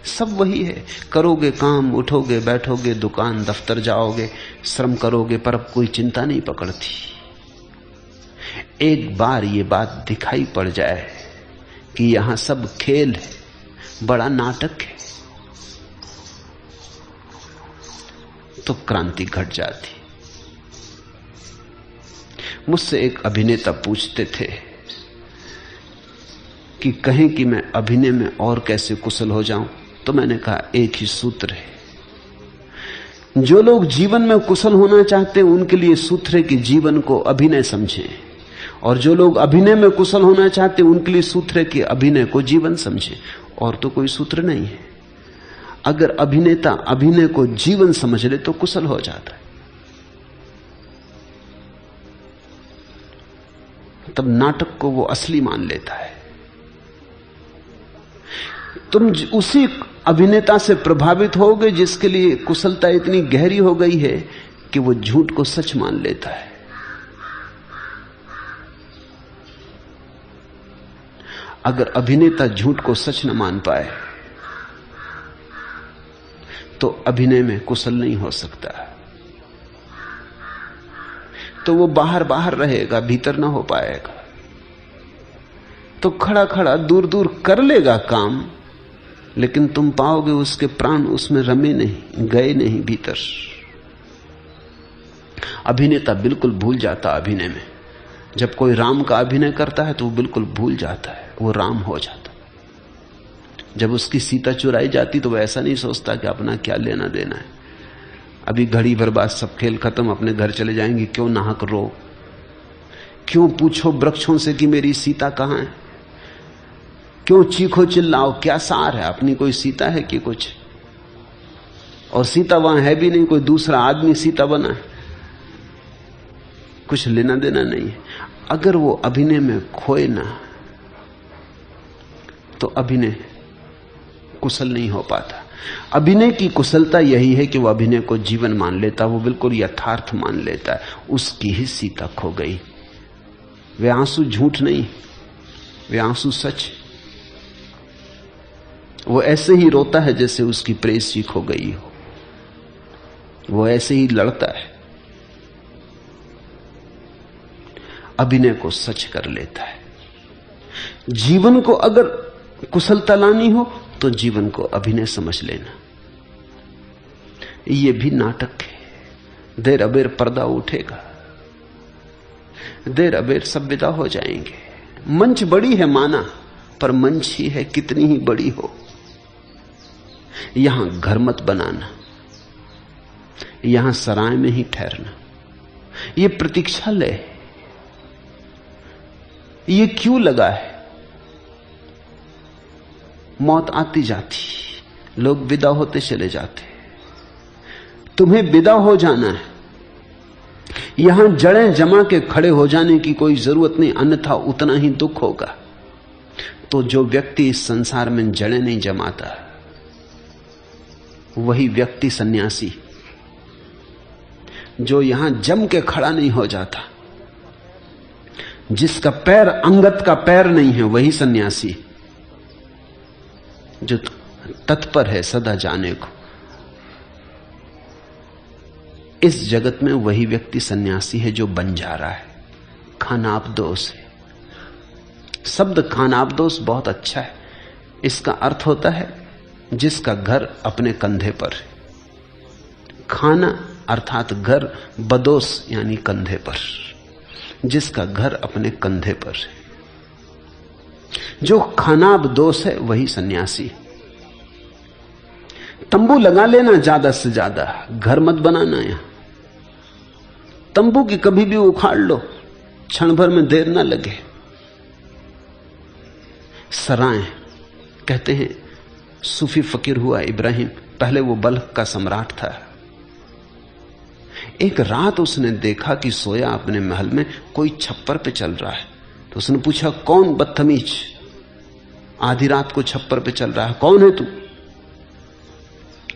सब वही है। करोगे काम, उठोगे बैठोगे, दुकान दफ्तर जाओगे, श्रम करोगे, पर अब कोई चिंता नहीं पकड़ती। एक बार ये बात दिखाई पड़ जाए कि यहां सब खेल है, बड़ा नाटक है, तो क्रांति घट जाती। मुझसे एक अभिनेता पूछते थे कि कहें कि मैं अभिनय में और कैसे कुशल हो जाऊं, तो मैंने कहा एक ही सूत्र है। जो लोग जीवन में कुशल होना चाहते हैं उनके लिए सूत्र है कि जीवन को अभिनय समझें, और जो लोग अभिनय में कुशल होना चाहते हैं उनके लिए सूत्र है कि अभिनय को जीवन समझें। और तो कोई सूत्र नहीं है। अगर अभिनेता अभिनय को जीवन समझ ले तो कुशल हो जाता है। तब नाटक को वो असली मान लेता है। तुम उसी अभिनेता से प्रभावित होगे जिसके लिए कुशलता इतनी गहरी हो गई है कि वो झूठ को सच मान लेता है। अगर अभिनेता झूठ को सच न मान पाए तो अभिनय में कुशल नहीं हो सकता, तो वो बाहर बाहर रहेगा, भीतर ना हो पाएगा। तो खड़ा खड़ा दूर दूर कर लेगा काम, लेकिन तुम पाओगे उसके प्राण उसमें रमे नहीं, गए नहीं भीतर। अभिनेता बिल्कुल भूल जाता अभिनय में। जब कोई राम का अभिनय करता है तो वो बिल्कुल भूल जाता है, वो राम हो जाता। जब उसकी सीता चुराई जाती तो वो ऐसा नहीं सोचता कि अपना क्या लेना देना है, अभी घड़ी भर बाद सब खेल खत्म, अपने घर चले जाएंगे, क्यों नाहक रो, क्यों पूछो वृक्षों से कि मेरी सीता कहां है, क्यों चीखो चिल्लाओ, क्या सार है, अपनी कोई सीता है कि कुछ। और सीता वहां है भी नहीं, कोई दूसरा आदमी सीता बना है, कुछ लेना देना नहीं है। अगर वो अभिनय में खोए ना तो अभिनय कुशल नहीं हो पाता। अभिनय की कुशलता यही है कि वो अभिनय को जीवन मान लेता, वो बिल्कुल यथार्थ मान लेता है। उसकी ही सीता खो गई। वे आंसू झूठ नहीं, वे आंसू सच। वो ऐसे ही रोता है जैसे उसकी प्रेयसी खो गई हो, वो ऐसे ही लड़ता है, अभिनय को सच कर लेता है। जीवन को अगर कुशलता लानी हो तो जीवन को अभिनय समझ लेना। ये भी नाटक है, देर अबेर पर्दा उठेगा। देर अबेर सब विदा हो जाएंगे। मंच बड़ी है माना, पर मंच ही है कितनी ही बड़ी हो। यहां घर मत बनाना, यहां सराय में ही ठहरना। ये प्रतीक्षालय है, ये क्यों लगा है? मौत आती जाती, लोग विदा होते चले जाते, तुम्हें विदा हो जाना है। यहां जड़ें जमा के खड़े हो जाने की कोई जरूरत नहीं, अन्यथा उतना ही दुख होगा। तो जो व्यक्ति इस संसार में जड़ें नहीं जमाता, वही व्यक्ति सन्यासी। जो यहां जम के खड़ा नहीं हो जाता, जिसका पैर अंगत का पैर नहीं है, वही सन्यासी। जो तत्पर है सदा जाने को, इस जगत में वही व्यक्ति सन्यासी है जो बन जा रहा है। खानाबदोष है शब्द। खानाबदोष बहुत अच्छा है। इसका अर्थ होता है जिसका घर अपने कंधे पर है। खाना अर्थात घर, बदोस यानी कंधे पर, जिसका घर अपने कंधे पर है। जो खानाबदोष है वही सन्यासी। तंबू लगा लेना ज्यादा से ज्यादा, घर मत बनाना। यहां तंबू की कभी भी उखाड़ लो, क्षण भर में देर ना लगे। सराय कहते हैं, सूफी फकीर हुआ इब्राहिम, पहले वो बल्ख का सम्राट था। एक रात उसने देखा कि सोया अपने महल में कोई छप्पर पे चल रहा है। तो उसने पूछा, कौन बदतमीज आधी रात को छप्पर पे चल रहा है, कौन है तू?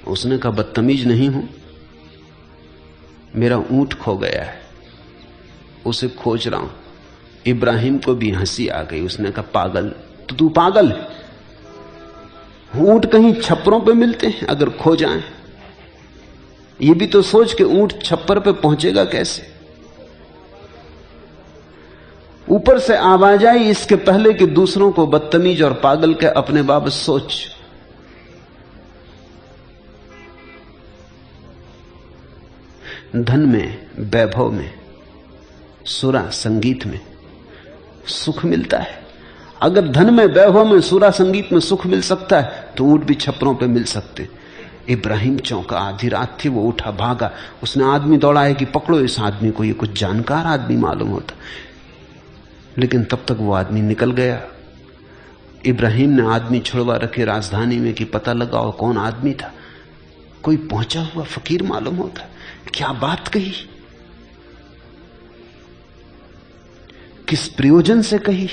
उसने कहा, बदतमीज नहीं हूं, मेरा ऊंट खो गया है, उसे खोज रहा हूं। इब्राहिम को भी हंसी आ गई। उसने कहा, पागल, तो तू पागल है? ऊंट कहीं छप्परों पे मिलते हैं? अगर खो जाएं, ये भी तो सोच के ऊंट छप्पर पे पहुंचेगा कैसे? ऊपर से आवाज आई, इसके पहले कि दूसरों को बदतमीज और पागल के अपने बाबत सोच। धन में, वैभव में, सुरा संगीत में सुख मिलता है। अगर धन में, वैभव में, सुरा संगीत में सुख मिल सकता है तो ऊंट भी छप्परों पे मिल सकते। इब्राहिम चौंका, आधी रात थी, वो उठा, भागा। उसने आदमी दौड़ाया कि पकड़ो इस आदमी को, ये कुछ जानकार आदमी मालूम होता। लेकिन तब तक वो आदमी निकल गया। इब्राहिम ने आदमी छुड़वा रखे राजधानी में कि पता लगाओ कौन आदमी था। कोई पहुंचा हुआ फकीर मालूम होता। क्या बात कही, किस प्रयोजन से कही।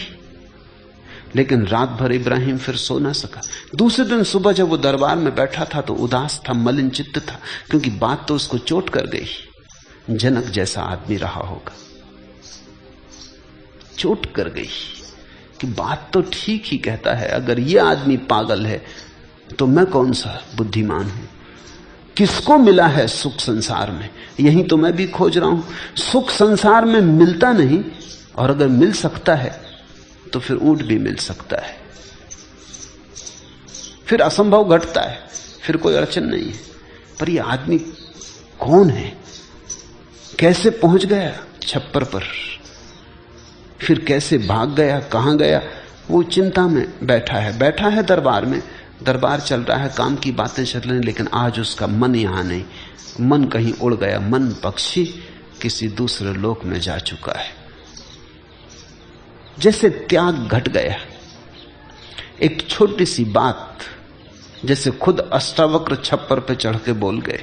लेकिन रात भर इब्राहिम फिर सो ना सका। दूसरे दिन सुबह जब वो दरबार में बैठा था तो उदास था, मलिन चित्त था, क्योंकि बात तो उसको चोट कर गई। जनक जैसा आदमी रहा होगा, चोट कर गई कि बात तो ठीक ही कहता है। अगर ये आदमी पागल है तो मैं कौन सा बुद्धिमान हूं? किसको मिला है सुख संसार में? यही तो मैं भी खोज रहा हूं। सुख संसार में मिलता नहीं, और अगर मिल सकता है तो फिर ऊंट भी मिल सकता है। फिर असंभव घटता है, फिर कोई अड़चन नहीं है। पर यह आदमी कौन है? कैसे पहुंच गया छप्पर पर? फिर कैसे भाग गया? कहां गया? वो चिंता में बैठा है दरबार में। दरबार चल रहा है, काम की बातें चल रही हैं, लेकिन आज उसका मन यहां नहीं। मन कहीं उड़ गया। मन पक्षी किसी दूसरे लोक में जा चुका है। जैसे त्याग घट गया। एक छोटी सी बात, जैसे खुद अष्टावक्र छप्पर पे चढ़ के बोल गए।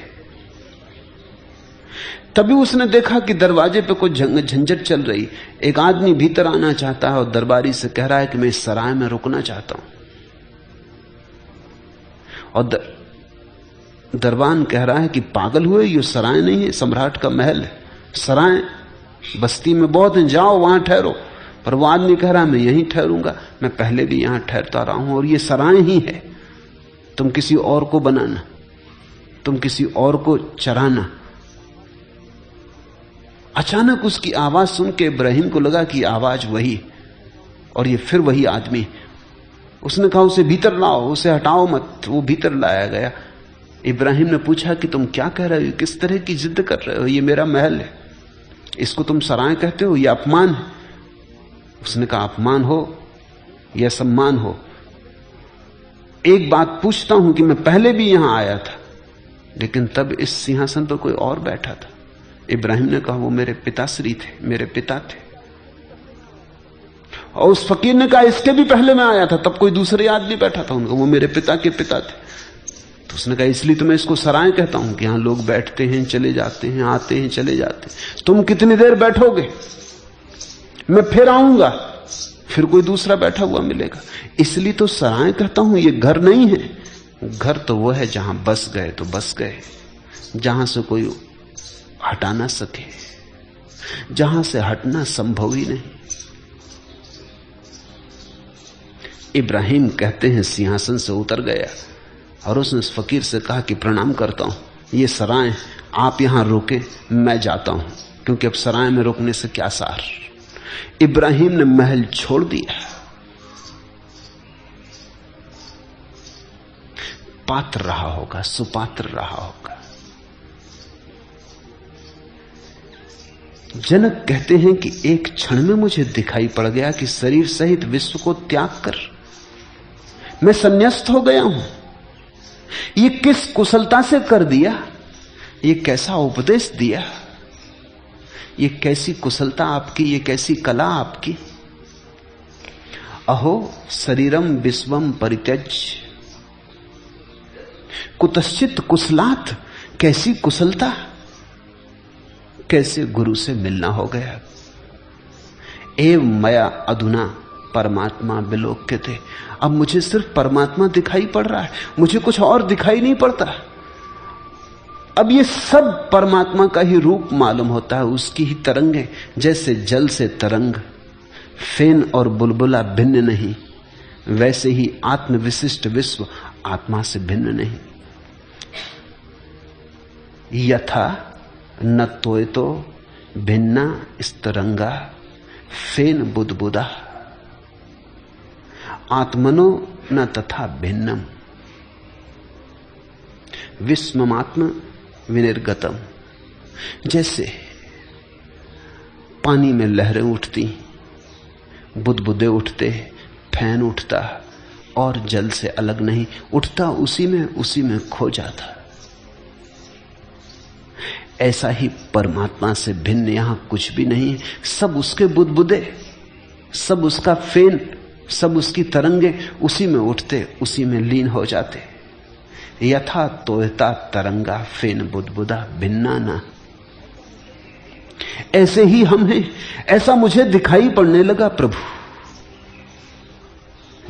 तभी उसने देखा कि दरवाजे पे कुछ झंझट चल रही। एक आदमी भीतर आना चाहता है और दरबारी से कह रहा है कि मैं इस सराय में रुकना चाहता हूं। और दरबान कह रहा है कि पागल हुए, ये सराय नहीं है, सम्राट का महल है। सराय बस्ती में बहुत हैं, जाओ वहां ठहरो। पर वो आदमी कह रहा है मैं यहीं ठहरूंगा, मैं पहले भी यहां ठहरता रहा हूं और ये सराय ही है। तुम किसी और को बनाना, तुम किसी और को चराना। अचानक उसकी आवाज सुन के इब्राहिम को लगा कि आवाज वही, और ये फिर वही आदमी। उसने कहा उसे भीतर लाओ, उसे हटाओ मत। वो भीतर लाया गया। इब्राहिम ने पूछा कि तुम क्या कह रहे हो, किस तरह की जिद कर रहे हो? ये मेरा महल है, इसको तुम सराय कहते हो, यह अपमान है। उसने कहा अपमान हो या सम्मान हो, एक बात पूछता हूं कि मैं पहले भी यहां आया था, लेकिन तब इस सिंहासन पर कोई और बैठा था। इब्राहिम ने कहा वो मेरे पिताश्री थे, मेरे पिता थे। और उस फकीर ने कहा इसके भी पहले मैं आया था, तब कोई दूसरे आदमी बैठा था, उनका वो मेरे पिता के पिता थे। तो उसने कहा इसलिए तो मैं इसको सराय कहता हूं कि यहां लोग बैठते हैं, चले जाते हैं, आते हैं, चले जाते हैं। तुम कितनी देर बैठोगे? मैं फिर आऊंगा, फिर कोई दूसरा बैठा हुआ मिलेगा। इसलिए तो सराय कहता हूं, ये घर नहीं है। घर तो वो है जहां बस गए तो बस गए, जहां से कोई हटा ना सके, जहां से हटना संभव ही नहीं। इब्राहिम कहते हैं सिंहासन से उतर गया और उसने उस फकीर से कहा कि प्रणाम करता हूं, ये सराय, आप यहां रुके, मैं जाता हूं, क्योंकि अब सराय में रुकने से क्या सार। इब्राहिम ने महल छोड़ दिया। पात्र रहा होगा, सुपात्र रहा होगा। जनक कहते हैं कि एक क्षण में मुझे दिखाई पड़ गया कि शरीर सहित विश्व को त्याग कर मैं संन्यास्त हो गया हूं। ये किस कुशलता से कर दिया, ये कैसा उपदेश दिया, ये कैसी कुशलता आपकी, ये कैसी कला आपकी। अहो शरीरम विश्वम परित्यज्य कुतश्चित कुशलात्, कैसी कुशलता, कैसे गुरु से मिलना हो गया। एव मया अधुना परमात्मा विलोक्यते, अब मुझे सिर्फ परमात्मा दिखाई पड़ रहा है, मुझे कुछ और दिखाई नहीं पड़ता। अब ये सब परमात्मा का ही रूप मालूम होता है, उसकी ही तरंगें। जैसे जल से तरंग, फेन और बुलबुला भिन्न नहीं, वैसे ही आत्म विशिष्ट विश्व आत्मा से भिन्न नहीं। यथा न तोयतो भिन्ना स्तरंगा फेन बुदबुदा आत्मनो न तथा भिन्नम विस्ममात्म विनिर्गतम। जैसे पानी में लहरें उठती, बुदबुदे उठते, फैन उठता और जल से अलग नहीं, उठता उसी में खो जाता। ऐसा ही परमात्मा से भिन्न यहां कुछ भी नहीं। सब उसके बुदबुदे, सब उसका फेन, सब उसकी तरंगे उसी में उठते, उसी में लीन हो जाते। यथा तोयता तरंगा फेन बुदबुदा भिन्ना ना। ऐसे ही हम हैं, ऐसा मुझे दिखाई पड़ने लगा प्रभु।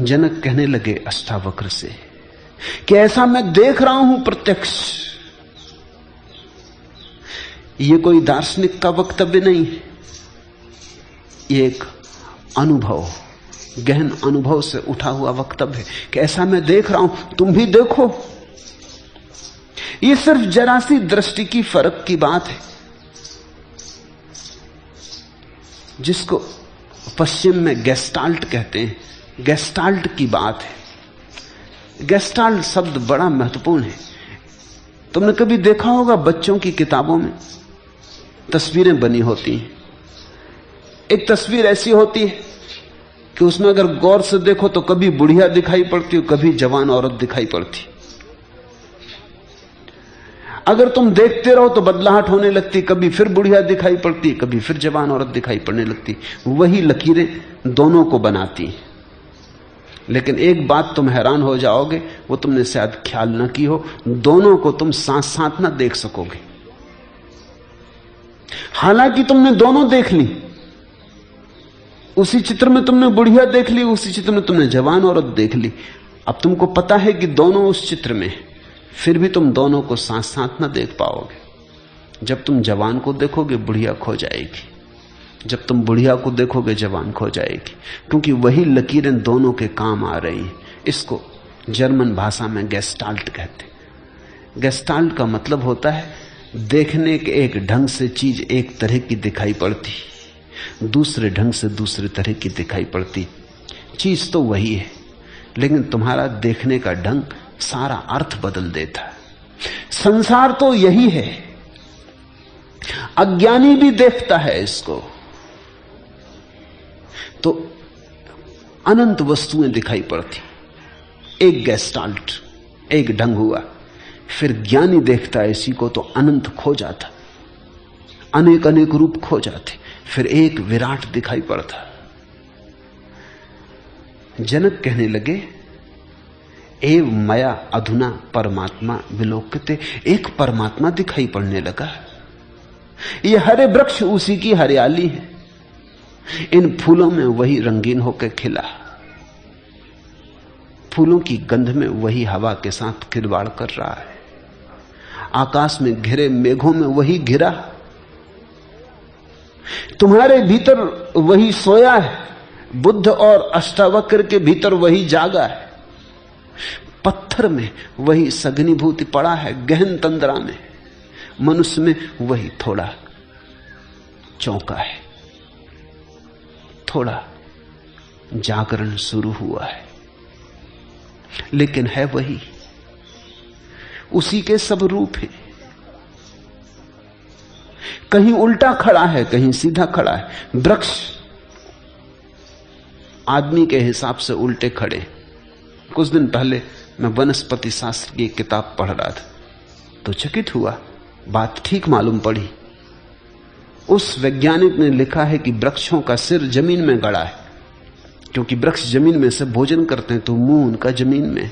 जनक कहने लगे अष्टावक्र से कि ऐसा मैं देख रहा हूं प्रत्यक्ष। ये कोई दार्शनिक का वक्तव्य नहीं है, ये एक अनुभव, गहन अनुभव से उठा हुआ वक्तव्य है कि ऐसा मैं देख रहा हूं, तुम भी देखो। ये सिर्फ जरा सी दृष्टि की फर्क की बात है, जिसको पश्चिम में गेस्टाल्ट कहते हैं। गेस्टाल्ट की बात है। गेस्टाल्ट शब्द बड़ा महत्वपूर्ण है। तुमने कभी देखा होगा बच्चों की किताबों में तस्वीरें बनी होती हैं। एक तस्वीर ऐसी होती है कि उसमें अगर गौर से देखो तो कभी बुढ़िया दिखाई पड़ती और कभी जवान औरत दिखाई पड़ती। अगर तुम देखते रहो तो बदलाहट होने लगती, कभी फिर बुढ़िया दिखाई पड़ती, कभी फिर जवान औरत दिखाई पड़ने लगती। वही लकीरें दोनों को बनाती। लेकिन एक बात तुम हैरान हो जाओगे, वो तुमने शायद ख्याल न की हो, दोनों को तुम साथ साथ ना देख सकोगे। हालांकि तुमने दोनों देख ली, उसी चित्र में तुमने बुढ़िया देख ली, उसी चित्र में तुमने जवान औरत देख ली। अब तुमको पता है कि दोनों उस चित्र में, फिर भी तुम दोनों को साथ साथ ना देख पाओगे। जब तुम जवान को देखोगे बुढ़िया खो जाएगी, जब तुम बुढ़िया को देखोगे जवान खो जाएगी, क्योंकि वही लकीरें दोनों के काम आ रही हैं। इसको जर्मन भाषा में गेस्टाल्ट कहते हैं। गेस्टाल्ट का मतलब होता है देखने के एक ढंग से चीज एक तरह की दिखाई पड़ती, दूसरे ढंग से दूसरे तरह की दिखाई पड़ती। चीज तो वही है, लेकिन तुम्हारा देखने का ढंग सारा अर्थ बदल देता है। संसार तो यही है, अज्ञानी भी देखता है इसको तो अनंत वस्तुएं दिखाई पड़ती। एक गेस्टाल्ट, एक ढंग हुआ। फिर ज्ञानी देखता है इसी को तो अनंत खो जाता, अनेक अनेक रूप खो जाते, फिर एक विराट दिखाई पड़ता। जनक कहने लगे, एव मया अधुना परमात्मा विलोक्यते। एक परमात्मा दिखाई पड़ने लगा। ये हरे वृक्ष उसी की हरियाली है, इन फूलों में वही रंगीन होकर खिला, फूलों की गंध में वही हवा के साथ खिलवाड़ कर रहा है, आकाश में घिरे मेघों में वही घिरा, तुम्हारे भीतर वही सोया है, बुद्ध और अष्टावक्र के भीतर वही जागा है, पत्थर में वही सघनीभूति पड़ा है, गहन तंद्रा में, मनुष्य में वही थोड़ा चौंका है, थोड़ा जागरण शुरू हुआ है, लेकिन है वही, उसी के सब रूप हैं। कहीं उल्टा खड़ा है, कहीं सीधा खड़ा है। वृक्ष आदमी के हिसाब से उल्टे खड़े। कुछ दिन पहले मैं वनस्पति शास्त्र की किताब पढ़ रहा था तो चकित हुआ, बात ठीक मालूम पड़ी। उस वैज्ञानिक ने लिखा है कि वृक्षों का सिर जमीन में गड़ा है, क्योंकि वृक्ष जमीन में से भोजन करते हैं तो मुंह उनका जमीन में,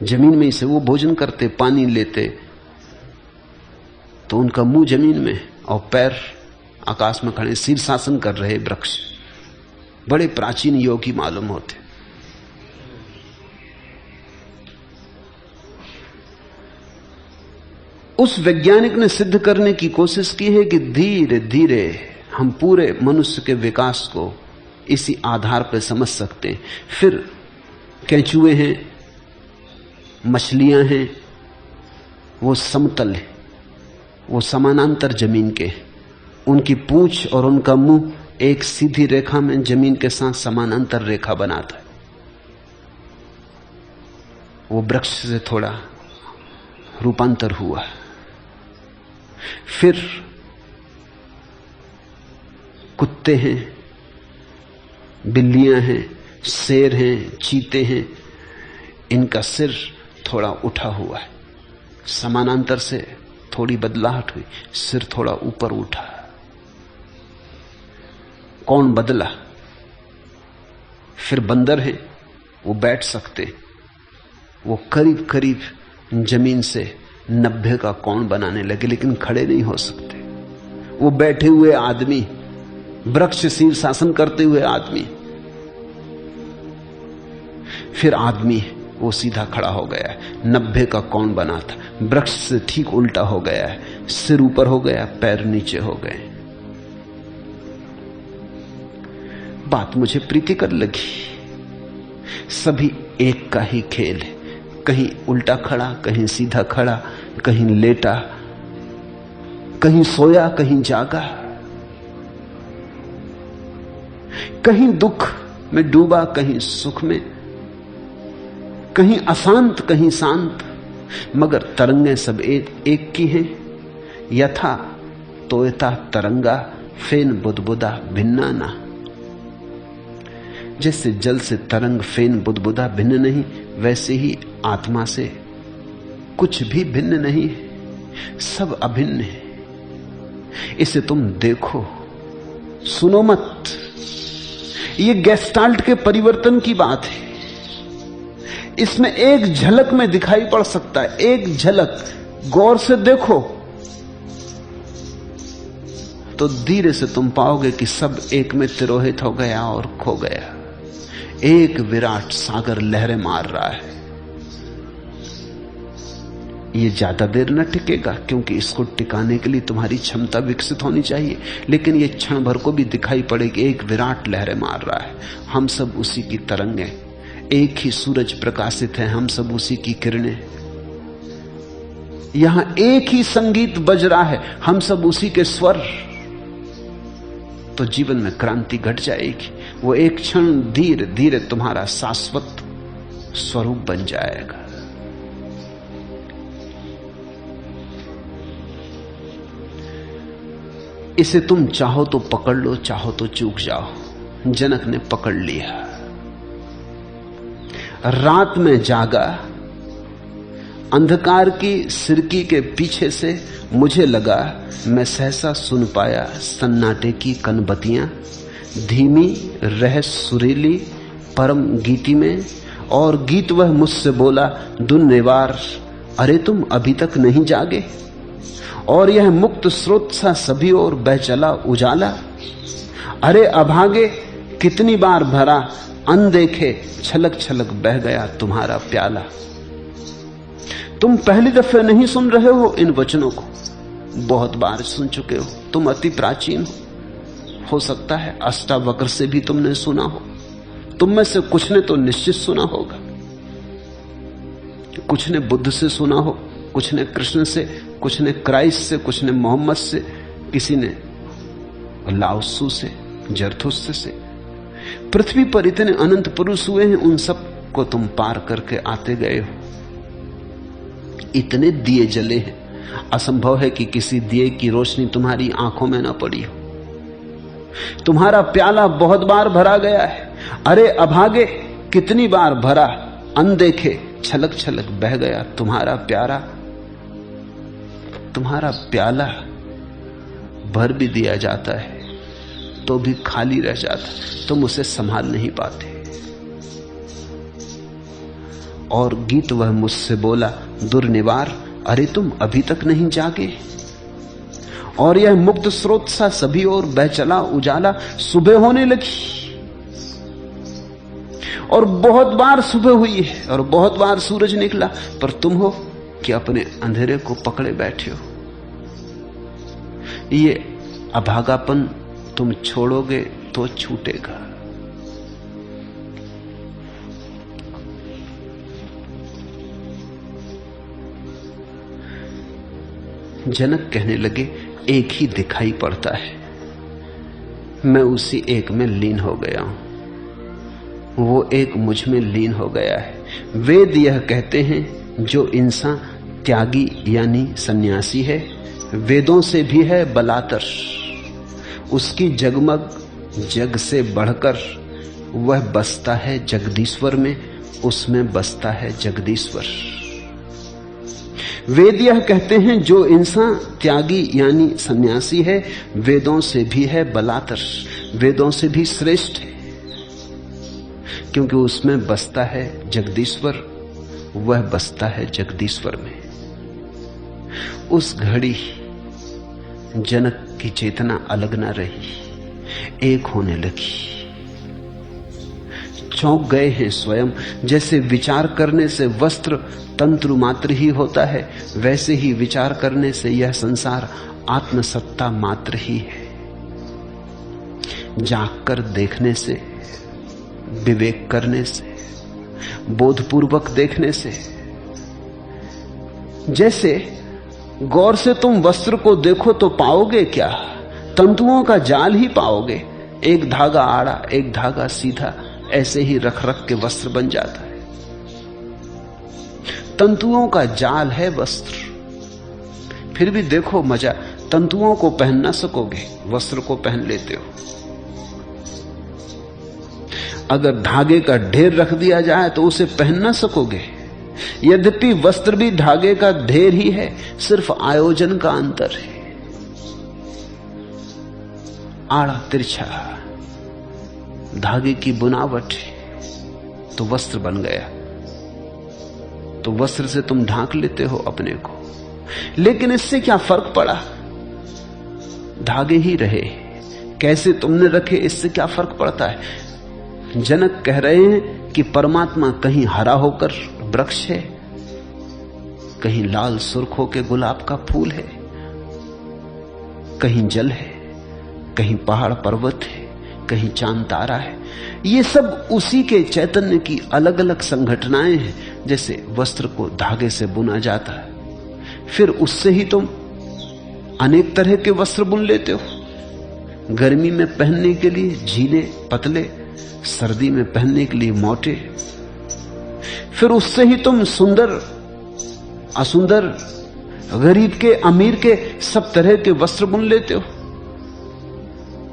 जमीन में से वो भोजन करते, पानी लेते तो उनका मुंह जमीन में और पैर आकाश में खड़े, शीर्षासन कर रहे वृक्ष। बड़े प्राचीन योगी मालूम होते। उस वैज्ञानिक ने सिद्ध करने की कोशिश की है कि धीरे धीरे हम पूरे मनुष्य के विकास को इसी आधार पर समझ सकते हैं। फिर केंचुए हैं, मछलियां हैं, वो समतल है, वो समानांतर जमीन के, उनकी पूंछ और उनका मुंह एक सीधी रेखा में जमीन के साथ समानांतर रेखा बनाता है। वो वृक्ष से थोड़ा रूपांतर हुआ। फिर कुत्ते हैं, बिल्लियां हैं, शेर हैं, चीते हैं, इनका सिर थोड़ा उठा हुआ है, समानांतर से थोड़ी बदलाहट हुई, सिर थोड़ा ऊपर उठा। कौन बदला? फिर बंदर हैं, वो बैठ सकते, वो करीब करीब जमीन से 90 का कोण बनाने लगे, लेकिन खड़े नहीं हो सकते। वो बैठे हुए आदमी, वृक्ष शीर्षासन करते हुए आदमी। फिर आदमी वो सीधा खड़ा हो गया है, 90 का कोण बना था, वृक्ष से ठीक उल्टा हो गया है, सिर ऊपर हो गया, पैर नीचे हो गए। बात मुझे प्रीतिकर लगी। सभी एक का ही खेल है, कहीं उल्टा खड़ा, कहीं सीधा खड़ा, कहीं लेटा, कहीं सोया, कहीं जागा, कहीं दुख में डूबा, कहीं सुख में, कहीं अशांत, कहीं शांत, मगर तरंगें सब एक की हैं। यथा तोयता तरंगा फेन बुदबुदा भिन्ना ना। जैसे जल से तरंग फेन बुदबुदा भिन्न नहीं, वैसे ही आत्मा से कुछ भी भिन्न नहीं है, सब अभिन्न है। इसे तुम देखो, सुनो मत। ये गेस्टाल्ट के परिवर्तन की बात है। इसमें एक झलक में दिखाई पड़ सकता है, एक झलक, गौर से देखो तो धीरे से तुम पाओगे कि सब एक में तिरोहित हो गया और खो गया। एक विराट सागर लहरें मार रहा है। ये ज्यादा देर न टिकेगा, क्योंकि इसको टिकाने के लिए तुम्हारी क्षमता विकसित होनी चाहिए, लेकिन ये क्षण भर को भी दिखाई पड़ेगी। एक विराट लहरें मार रहा है, हम सब उसी की तरंगें, एक ही सूरज प्रकाशित है, हम सब उसी की किरणें। यहां एक ही संगीत बज रहा है, हम सब उसी के स्वर। तो जीवन में क्रांति घट जाएगी। वो एक क्षण धीरे धीरे तुम्हारा शाश्वत स्वरूप बन जाएगा। इसे तुम चाहो तो पकड़ लो, चाहो तो चूक जाओ। जनक ने पकड़ लिया। रात में जागा, अंधकार की सिरकी के पीछे से मुझे लगा मैं सहसा सुन पाया सन्नाटे की कनबतियां, धीमी रहस्य सुरीली परम गीति में। और गीत वह मुझसे बोला दुन निवार, अरे तुम अभी तक नहीं जागे। और यह मुक्त स्रोत सा सभी और बह चला उजाला, अरे अभागे कितनी बार भरा, अनदेखे छलक छलक बह गया तुम्हारा प्याला। तुम पहली दफे नहीं सुन रहे हो इन वचनों को, बहुत बार सुन चुके हो। तुम अति प्राचीन हो सकता है अष्टावक्र से भी तुमने सुना हो। तुम में से कुछ ने तो निश्चित सुना होगा, कुछ ने बुद्ध से सुना हो, कुछ ने कृष्ण से, कुछ ने क्राइस्ट से, कुछ ने मोहम्मद से, किसी ने लाओत्सु से, जरथुस्त्र से। पृथ्वी पर इतने अनंत पुरुष हुए हैं, उन सब को तुम पार करके आते गए हो। इतने दिए जले हैं, असंभव है कि किसी दिए की रोशनी तुम्हारी आंखों में ना पड़ी हो। तुम्हारा प्याला बहुत बार भरा गया है, अरे अभागे कितनी बार भरा, अनदेखे छलक छलक बह गया तुम्हारा प्यारा। तुम्हारा प्याला भर भी दिया जाता है तो भी खाली रह जाता, तुम उसे संभाल नहीं पाते। और गीत वह मुझसे बोला दुर्निवार, अरे तुम अभी तक नहीं जागे। और यह मुक्त स्रोत सा सभी और बह चला उजाला, सुबह होने लगी। और बहुत बार सुबह हुई है और बहुत बार सूरज निकला, पर तुम हो कि अपने अंधेरे को पकड़े बैठे हो। ये अभागापन तुम छोड़ोगे तो छूटेगा। जनक कहने लगे एक ही दिखाई पड़ता है, मैं उसी एक में लीन हो गया हूं, वो एक मुझ में लीन हो गया है। वेद यह कहते हैं जो इंसान त्यागी यानी सन्यासी है, वेदों से भी है बलातर। उसकी जगमग जग से बढ़कर वह बसता है जगदीश्वर में, उसमें बसता है जगदीश्वर। वेद यह कहते हैं जो इंसान त्यागी यानी सन्यासी है, वेदों से भी है बलातर, वेदों से भी श्रेष्ठ है, क्योंकि उसमें बसता है जगदीश्वर, वह बसता है जगदीश्वर में। उस घड़ी जनक की चेतना अलग न रही, एक होने लगी। चौंक गए हैं स्वयं। जैसे विचार करने से वस्त्र तंत्र मात्र ही होता है, वैसे ही विचार करने से यह संसार आत्मसत्ता मात्र ही है। जागकर देखने से, विवेक करने से, बोधपूर्वक देखने से, जैसे गौर से तुम वस्त्र को देखो तो पाओगे क्या? तंतुओं का जाल ही पाओगे। एक धागा आड़ा, एक धागा सीधा, ऐसे ही रख रख के वस्त्र बन जाता है। तंतुओं का जाल है वस्त्र। फिर भी देखो मजा, तंतुओं को पहन ना सकोगे, वस्त्र को पहन लेते हो। अगर धागे का ढेर रख दिया जाए तो उसे पहन ना सकोगे। यद्यपि वस्त्र भी धागे का ढेर ही है, सिर्फ आयोजन का अंतर है। आड़ा तिरछा धागे की बुनावट तो वस्त्र बन गया, तो वस्त्र से तुम ढांक लेते हो अपने को। लेकिन इससे क्या फर्क पड़ा? धागे ही रहे, कैसे तुमने रखे इससे क्या फर्क पड़ता है? जनक कह रहे हैं कि परमात्मा कहीं हरा होकर वृक्ष है, कहीं लाल सुर्ख होकर गुलाब का फूल है, कहीं जल है, कहीं पहाड़ पर्वत है, कहीं चांद तारा है। ये सब उसी के चैतन्य की अलग अलग संघटनाएं हैं। जैसे वस्त्र को धागे से बुना जाता है, फिर उससे ही तुम अनेक तरह के वस्त्र बुन लेते हो। गर्मी में पहनने के लिए झीले पतले, सर्दी में पहनने के लिए मोटे। फिर उससे ही तुम सुंदर असुंदर, गरीब के अमीर के सब तरह के वस्त्र बुन लेते हो।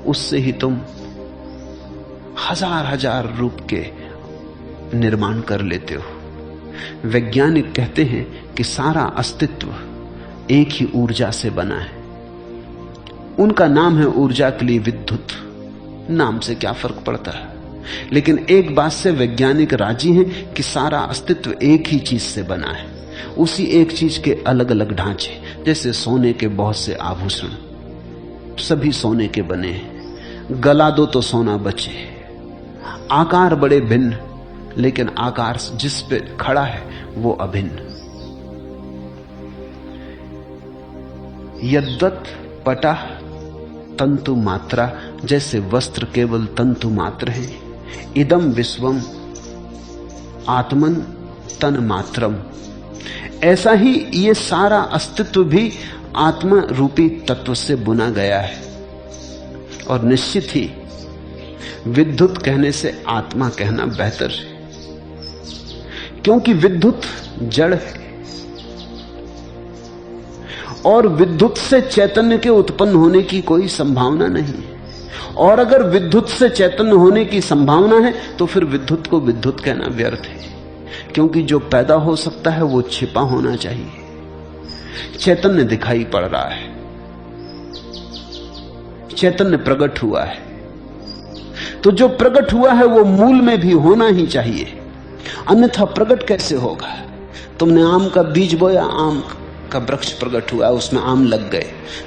उससे ही तुम हजार हजार रूप के निर्माण कर लेते हो। वैज्ञानिक कहते हैं कि सारा अस्तित्व एक ही ऊर्जा से बना है। उनका नाम है ऊर्जा के लिए विद्युत। नाम से क्या फर्क पड़ता है, लेकिन एक बात से वैज्ञानिक राजी हैं कि सारा अस्तित्व एक ही चीज से बना है। उसी एक चीज के अलग अलग ढांचे, जैसे सोने के बहुत से आभूषण, सभी सोने के बने हैं। गला दो तो सोना बचे। आकार बड़े भिन्न, लेकिन आकार जिस पे खड़ा है वो अभिन्न। यद्वत पटा तंतु मात्रा, जैसे वस्त्र केवल तंतु मात्र है। इदम विश्वम आत्मन तन मात्रम, ऐसा ही ये सारा अस्तित्व भी आत्मा रूपी तत्व से बुना गया है। और निश्चित ही विद्युत कहने से आत्मा कहना बेहतर है, क्योंकि विद्युत जड़ है और विद्युत से चैतन्य के उत्पन्न होने की कोई संभावना नहीं। और अगर विद्युत से चैतन्य होने की संभावना है तो फिर विद्युत को विद्युत कहना व्यर्थ है, क्योंकि जो पैदा हो सकता है वो छिपा होना चाहिए। चैतन्य दिखाई पड़ रहा है, चैतन्य प्रकट हुआ है, तो जो प्रकट हुआ है वो मूल में भी होना ही चाहिए, अन्यथा प्रकट कैसे होगा। तुमने आम का बीज बोया, आम का वृक्ष प्रकट हुआ, उसमें आम लग गए।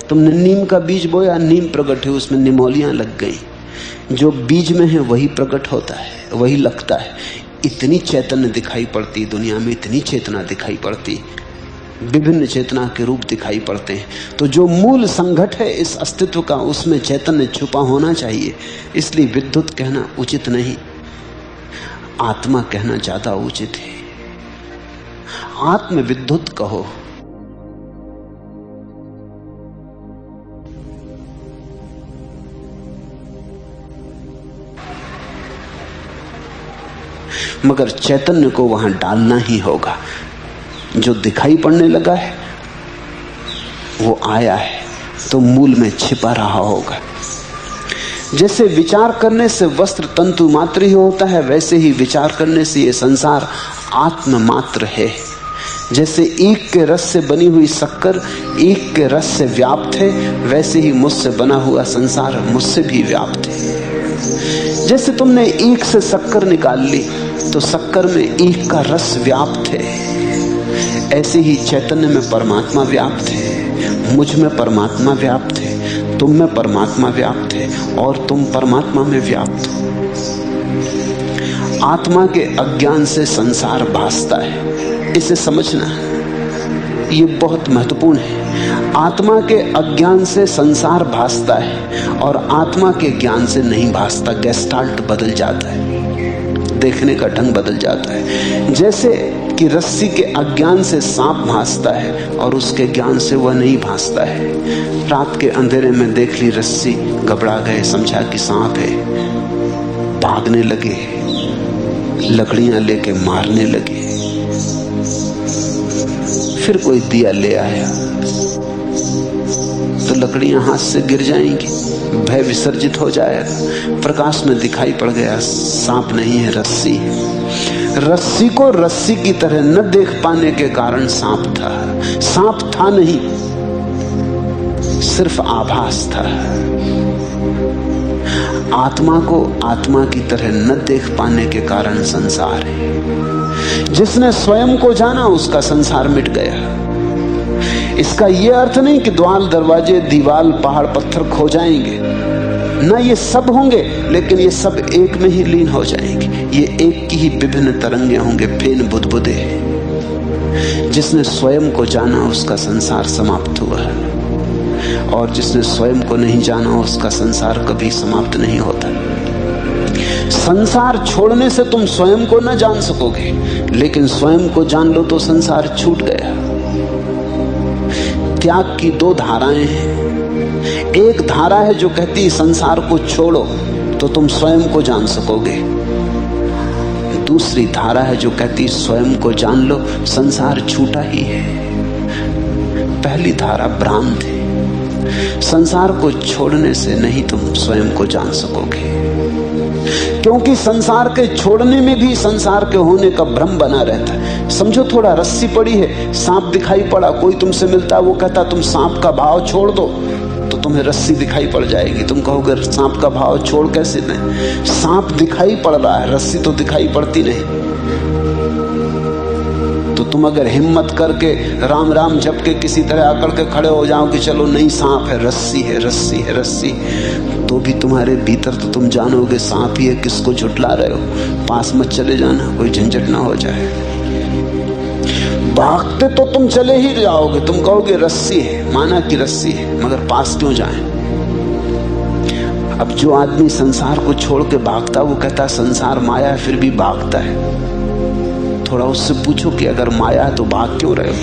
तुमने नीम का बीज बोया, नीम प्रकट हुई, उसमें निमोलियां लग गई। जो बीज में है वही प्रकट होता है, वही लगता है। इतनी चैतन्य दिखाई पड़ती दुनिया में, इतनी चेतना दिखाई पड़ती, विभिन्न चेतना के रूप दिखाई पड़ते हैं। तो जो मूल संघट है इस अस्तित्व का, उसमें चैतन्य छुपा होना चाहिए। इसलिए विद्युत कहना उचित नहीं, आत्मा कहना ज्यादा उचित है। आत्म विद्युत कहो। मगर चैतन्य को वहां डालना ही होगा। जो दिखाई पड़ने लगा है वो आया है तो मूल में छिपा रहा होगा। जैसे विचार करने से वस्त्र तंतु मात्र ही होता है, वैसे ही विचार करने से ये संसार आत्म मात्र है। जैसे ईख के रस से बनी हुई शक्कर ईख के रस से व्याप्त है, वैसे ही मुझसे बना हुआ संसार मुझसे भी व्याप्त है। जैसे तुमने ईख से शक्कर निकाल ली तो शक्कर में ईख का रस व्याप्त है, ऐसे ही चैतन्य में परमात्मा व्याप्त है, मुझ में परमात्मा व्याप्त है, तुम में परमात्मा व्याप्त है और तुम परमात्मा में व्याप्त हो। आत्मा के अज्ञान से संसार भासता है, इसे समझना ये बहुत महत्वपूर्ण है। आत्मा के अज्ञान से संसार भासता है और आत्मा के ज्ञान से नहीं भासता। गेस्टाल्ट बदल जाता है, देखने का ढंग बदल जाता है। जैसे कि रस्सी के अज्ञान से सांप भासता है और उसके ज्ञान से वह नहीं भासता है। रात के अंधेरे में देख ली रस्सी, घबरा गए, समझा कि सांप है, भागने लगे, लकड़ियां लेके मारने लगे। फिर कोई दिया ले आया तो लकड़ियां हाथ से गिर जाएंगी, भय विसर्जित हो जाएगा। प्रकाश में दिखाई पड़ गया सांप नहीं है, रस्सी है। रस्सी को रस्सी की तरह न देख पाने के कारण सांप था। सांप था नहीं, सिर्फ आभास था। आत्मा को आत्मा की तरह न देख पाने के कारण संसार है। जिसने स्वयं को जाना उसका संसार मिट गया। इसका यह अर्थ नहीं कि द्वार दरवाजे दीवाल पहाड़ पत्थर खो जाएंगे, न ये सब होंगे, लेकिन ये सब एक में ही लीन हो जाएंगे। ये एक की ही विभिन्न तरंगे होंगे, फेन बुदबुदे। जिसने स्वयं को जाना उसका संसार समाप्त हुआ है, और जिसने स्वयं को नहीं जाना उसका संसार कभी समाप्त नहीं होता। संसार छोड़ने से तुम स्वयं को न जान सकोगे, लेकिन स्वयं को जान लो तो संसार छूट गया। त्याग की दो धाराएं हैं। एक धारा है जो कहती संसार को छोड़ो तो तुम स्वयं को जान सकोगे। दूसरी धारा है जो कहती स्वयं को जान लो, संसार छूटा ही है। पहली धारा भ्रांत है। संसार को छोड़ने से नहीं तुम स्वयं को जान सकोगे, क्योंकि संसार के छोड़ने में भी संसार के होने का भ्रम बना रहता है। समझो, थोड़ा रस्सी पड़ी है, सांप दिखाई पड़ा, कोई तुमसे मिलता है, वो कहता तुम सांप का भाव छोड़ दो, तो तुम्हें रस्सी दिखाई पड़ जाएगी। तुम कहोगे सांप का भाव छोड़ कैसे दें? सांप दिखाई पड़ रहा है, रस्सी तो दिखाई पड़ती नहीं। तो तुम अगर हिम्मत करके राम राम जप के किसी तरह आकर के खड़े हो जाओ कि चलो नहीं, सांप है, रस्सी है, रस्सी है, रस्सी, तो भी तुम्हारे भीतर तो तुम जानोगे सांप ही है, किसको झुठला रहे हो। पास मत चले जाना, कोई झंझट ना हो जाए। भागते तो तुम चले ही जाओगे, तुम कहोगे रस्सी है, माना कि रस्सी है, मगर पास क्यों जाएं? अब जो आदमी संसार को छोड़ के भागता, वो कहता संसार माया है, फिर भी भागता है। थोड़ा उससे पूछो कि अगर माया है तो भाग क्यों रहे हो?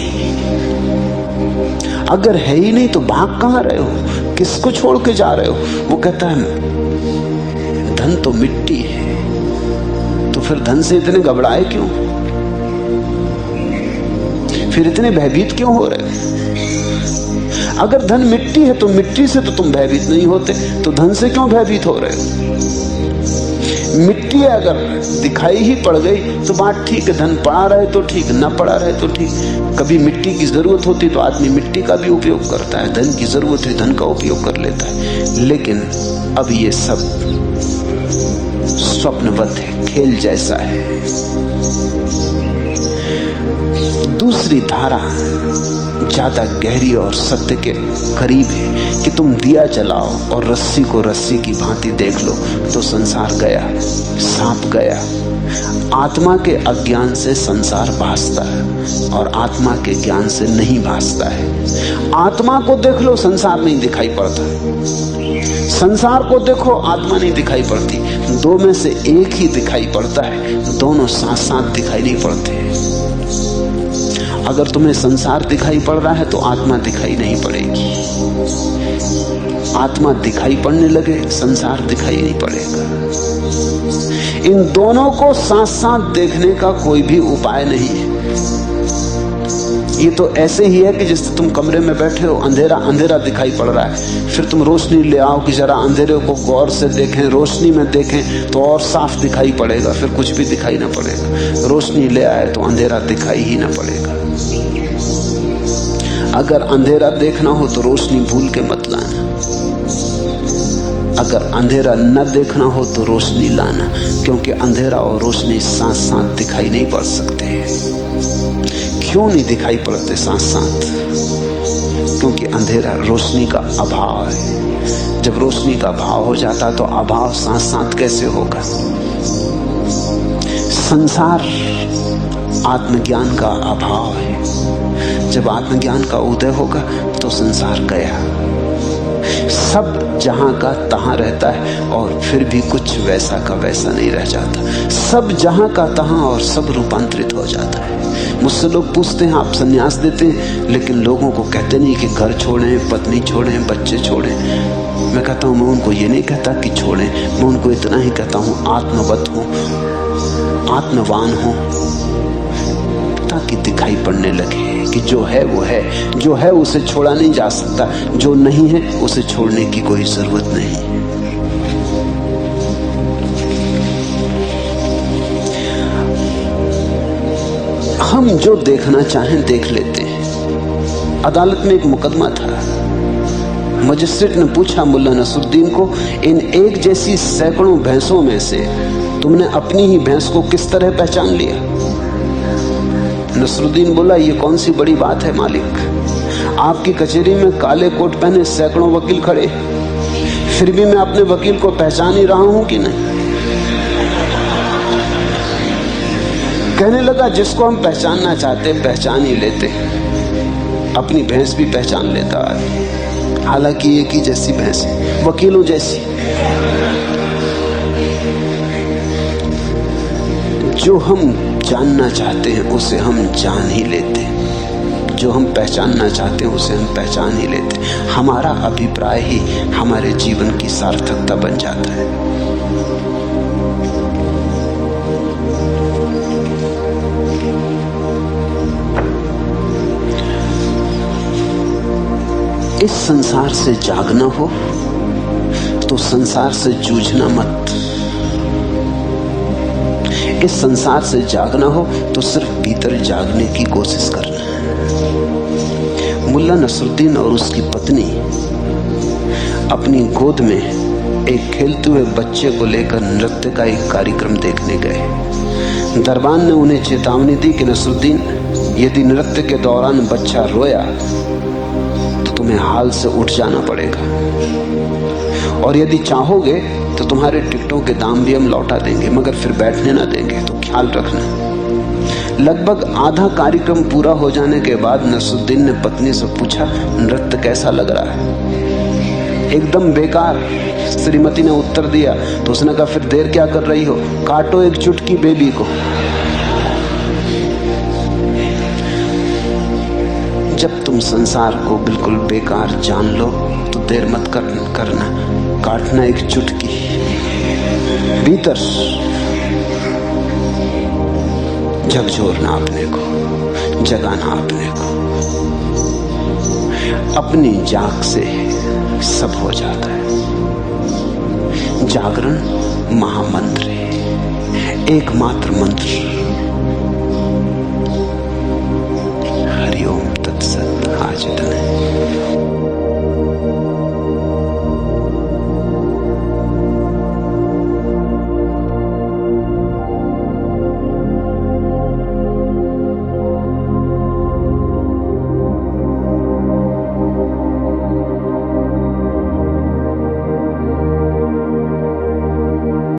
अगर है ही नहीं तो भाग कहां रहे हो? किसको छोड़ के जा रहे हो? वो कहता है धन तो मिट्टी है। तो फिर धन से इतने घबराए क्यों? फिर इतने भयभीत क्यों हो रहे हो? अगर धन मिट्टी है तो मिट्टी से तो तुम भयभीत नहीं होते, तो धन से क्यों भयभीत हो रहे हो? मिट्टी अगर दिखाई ही पड़ गई तो बात ठीक है, धन पड़ा रहे तो ठीक, ना पड़ा रहे तो ठीक। कभी मिट्टी की जरूरत होती तो आदमी मिट्टी का भी उपयोग करता है, धन की जरूरत है धन का उपयोग कर लेता है। लेकिन अब ये सब स्वप्नवत है, खेल जैसा है। दूसरी धारा ज्यादा गहरी और सत्य के करीब है कि तुम दिया जलाओ और रस्सी को रस्सी की भांति देख लो तो संसार गया, सांप गया। आत्मा के अज्ञान से संसार भासता है और आत्मा के ज्ञान से नहीं भासता है। आत्मा को देख लो, संसार नहीं दिखाई पड़ता। संसार को देखो, आत्मा नहीं दिखाई पड़ती। दो में से एक ही दिखाई पड़ता है, दोनों साथ साथ दिखाई नहीं पड़ते। अगर तुम्हें संसार दिखाई पड़ रहा है तो आत्मा दिखाई नहीं पड़ेगी। आत्मा दिखाई पड़ने लगे, संसार दिखाई नहीं पड़ेगा। इन दोनों को साथ साथ देखने का कोई भी उपाय नहीं है। ये तो ऐसे ही है कि जैसे तुम कमरे में बैठे हो, अंधेरा अंधेरा दिखाई पड़ रहा है, फिर तुम रोशनी ले आओ कि जरा अंधेरे को गौर से देखें, रोशनी में देखें तो और साफ दिखाई पड़ेगा, फिर कुछ भी दिखाई ना पड़ेगा। रोशनी ले आए तो अंधेरा दिखाई ही ना पड़ेगा। अगर अंधेरा देखना हो तो रोशनी भूल के मत लाना, अगर अंधेरा न देखना हो तो रोशनी लाना, क्योंकि अंधेरा और रोशनी साथ साथ दिखाई नहीं पड़ सकते। क्यों नहीं दिखाई पड़ते साथ साथ? क्योंकि अंधेरा रोशनी का अभाव है। जब रोशनी का अभाव हो जाता तो अभाव साथ साथ कैसे होगा? संसार आत्मज्ञान का अभाव है। जब आत्मज्ञान का उदय होगा तो संसार गया। सब जहां का तहां रहता है और फिर भी कुछ वैसा का वैसा नहीं रह जाता। सब जहां का तहां और सब रूपांतरित हो जाता है। मुझसे लोग पूछते हैं आप सन्यास देते हैं, लेकिन लोगों को कहते नहीं कि घर छोड़ें, पत्नी छोड़ें, बच्चे छोड़ें। मैं कहता हूं, मैं उनको ये नहीं कहता कि छोड़ें, मैं उनको इतना ही कहता हूं आत्मवत हो, आत्मवान हो, ताकि दिखाई पड़ने लगे कि जो है वो है, जो है उसे छोड़ा नहीं जा सकता, जो नहीं है उसे छोड़ने की कोई जरूरत नहीं। हम जो देखना चाहें देख लेते हैं। अदालत में एक मुकदमा था, मजिस्ट्रेट ने पूछा मुल्ला नसरुद्दीन को, इन एक जैसी सैकड़ों भैंसों में से तुमने अपनी ही भैंस को किस तरह पहचान लिया? नसरुद्दीन बोला, ये कौन सी बड़ी बात है मालिक, आपकी कचहरी में काले कोट पहने सैकड़ों वकील खड़े, फिर भी मैं अपने वकील को पहचान ही रहा हूं कि नहीं? कहने लगा, जिसको हम पहचानना चाहते पहचान ही लेते, अपनी भैंस भी पहचान लेता है, हालांकि एक ही जैसी भैंस है, वकीलों जैसी। जो हम जानना चाहते हैं उसे हम जान ही लेते, जो हम पहचानना चाहते हैं उसे हम पहचान ही लेते। हमारा अभिप्राय ही हमारे जीवन की सार्थकता बन जाता है। इस संसार से जागना हो तो संसार से जूझना मत। इस संसार से जागना हो तो सिर्फ भीतर जागने की कोशिश करना है। मुल्ला नसरुद्दीन और उसकी पत्नी अपनी गोद में एक खेलते हुए बच्चे को लेकर नृत्य का एक कार्यक्रम देखने गए। दरबान ने उन्हें चेतावनी दी कि नसरुद्दीन, यदि नृत्य के दौरान बच्चा रोया तो तुम्हें हाल से उठ जाना पड़ेगा, और यदि चाहोगे तो तुम्हारे टिकटों के दाम भी हम लौटा देंगे, मगर फिर बैठने ना देंगे, तो ख्याल रखना। लगभग आधा कार्यक्रम पूरा हो जाने के बाद नसरुद्दीन ने पत्नी से पूछा, नृत्य कैसा लग रहा है? एकदम बेकार, श्रीमती ने उत्तर दिया। तो उसने कहा, फिर देर क्या कर रही हो, काटो एक चुटकी बेबी को। जब तुम संसार को बिल्कुल बेकार जान लो तो देर मत करना, काटना एक चुटकी। भीतर झकझोरना अपने को, जगाना अपने को। अपनी जाग से सब हो जाता है। जागरण महामंत्र है, एकमात्र मंत्र।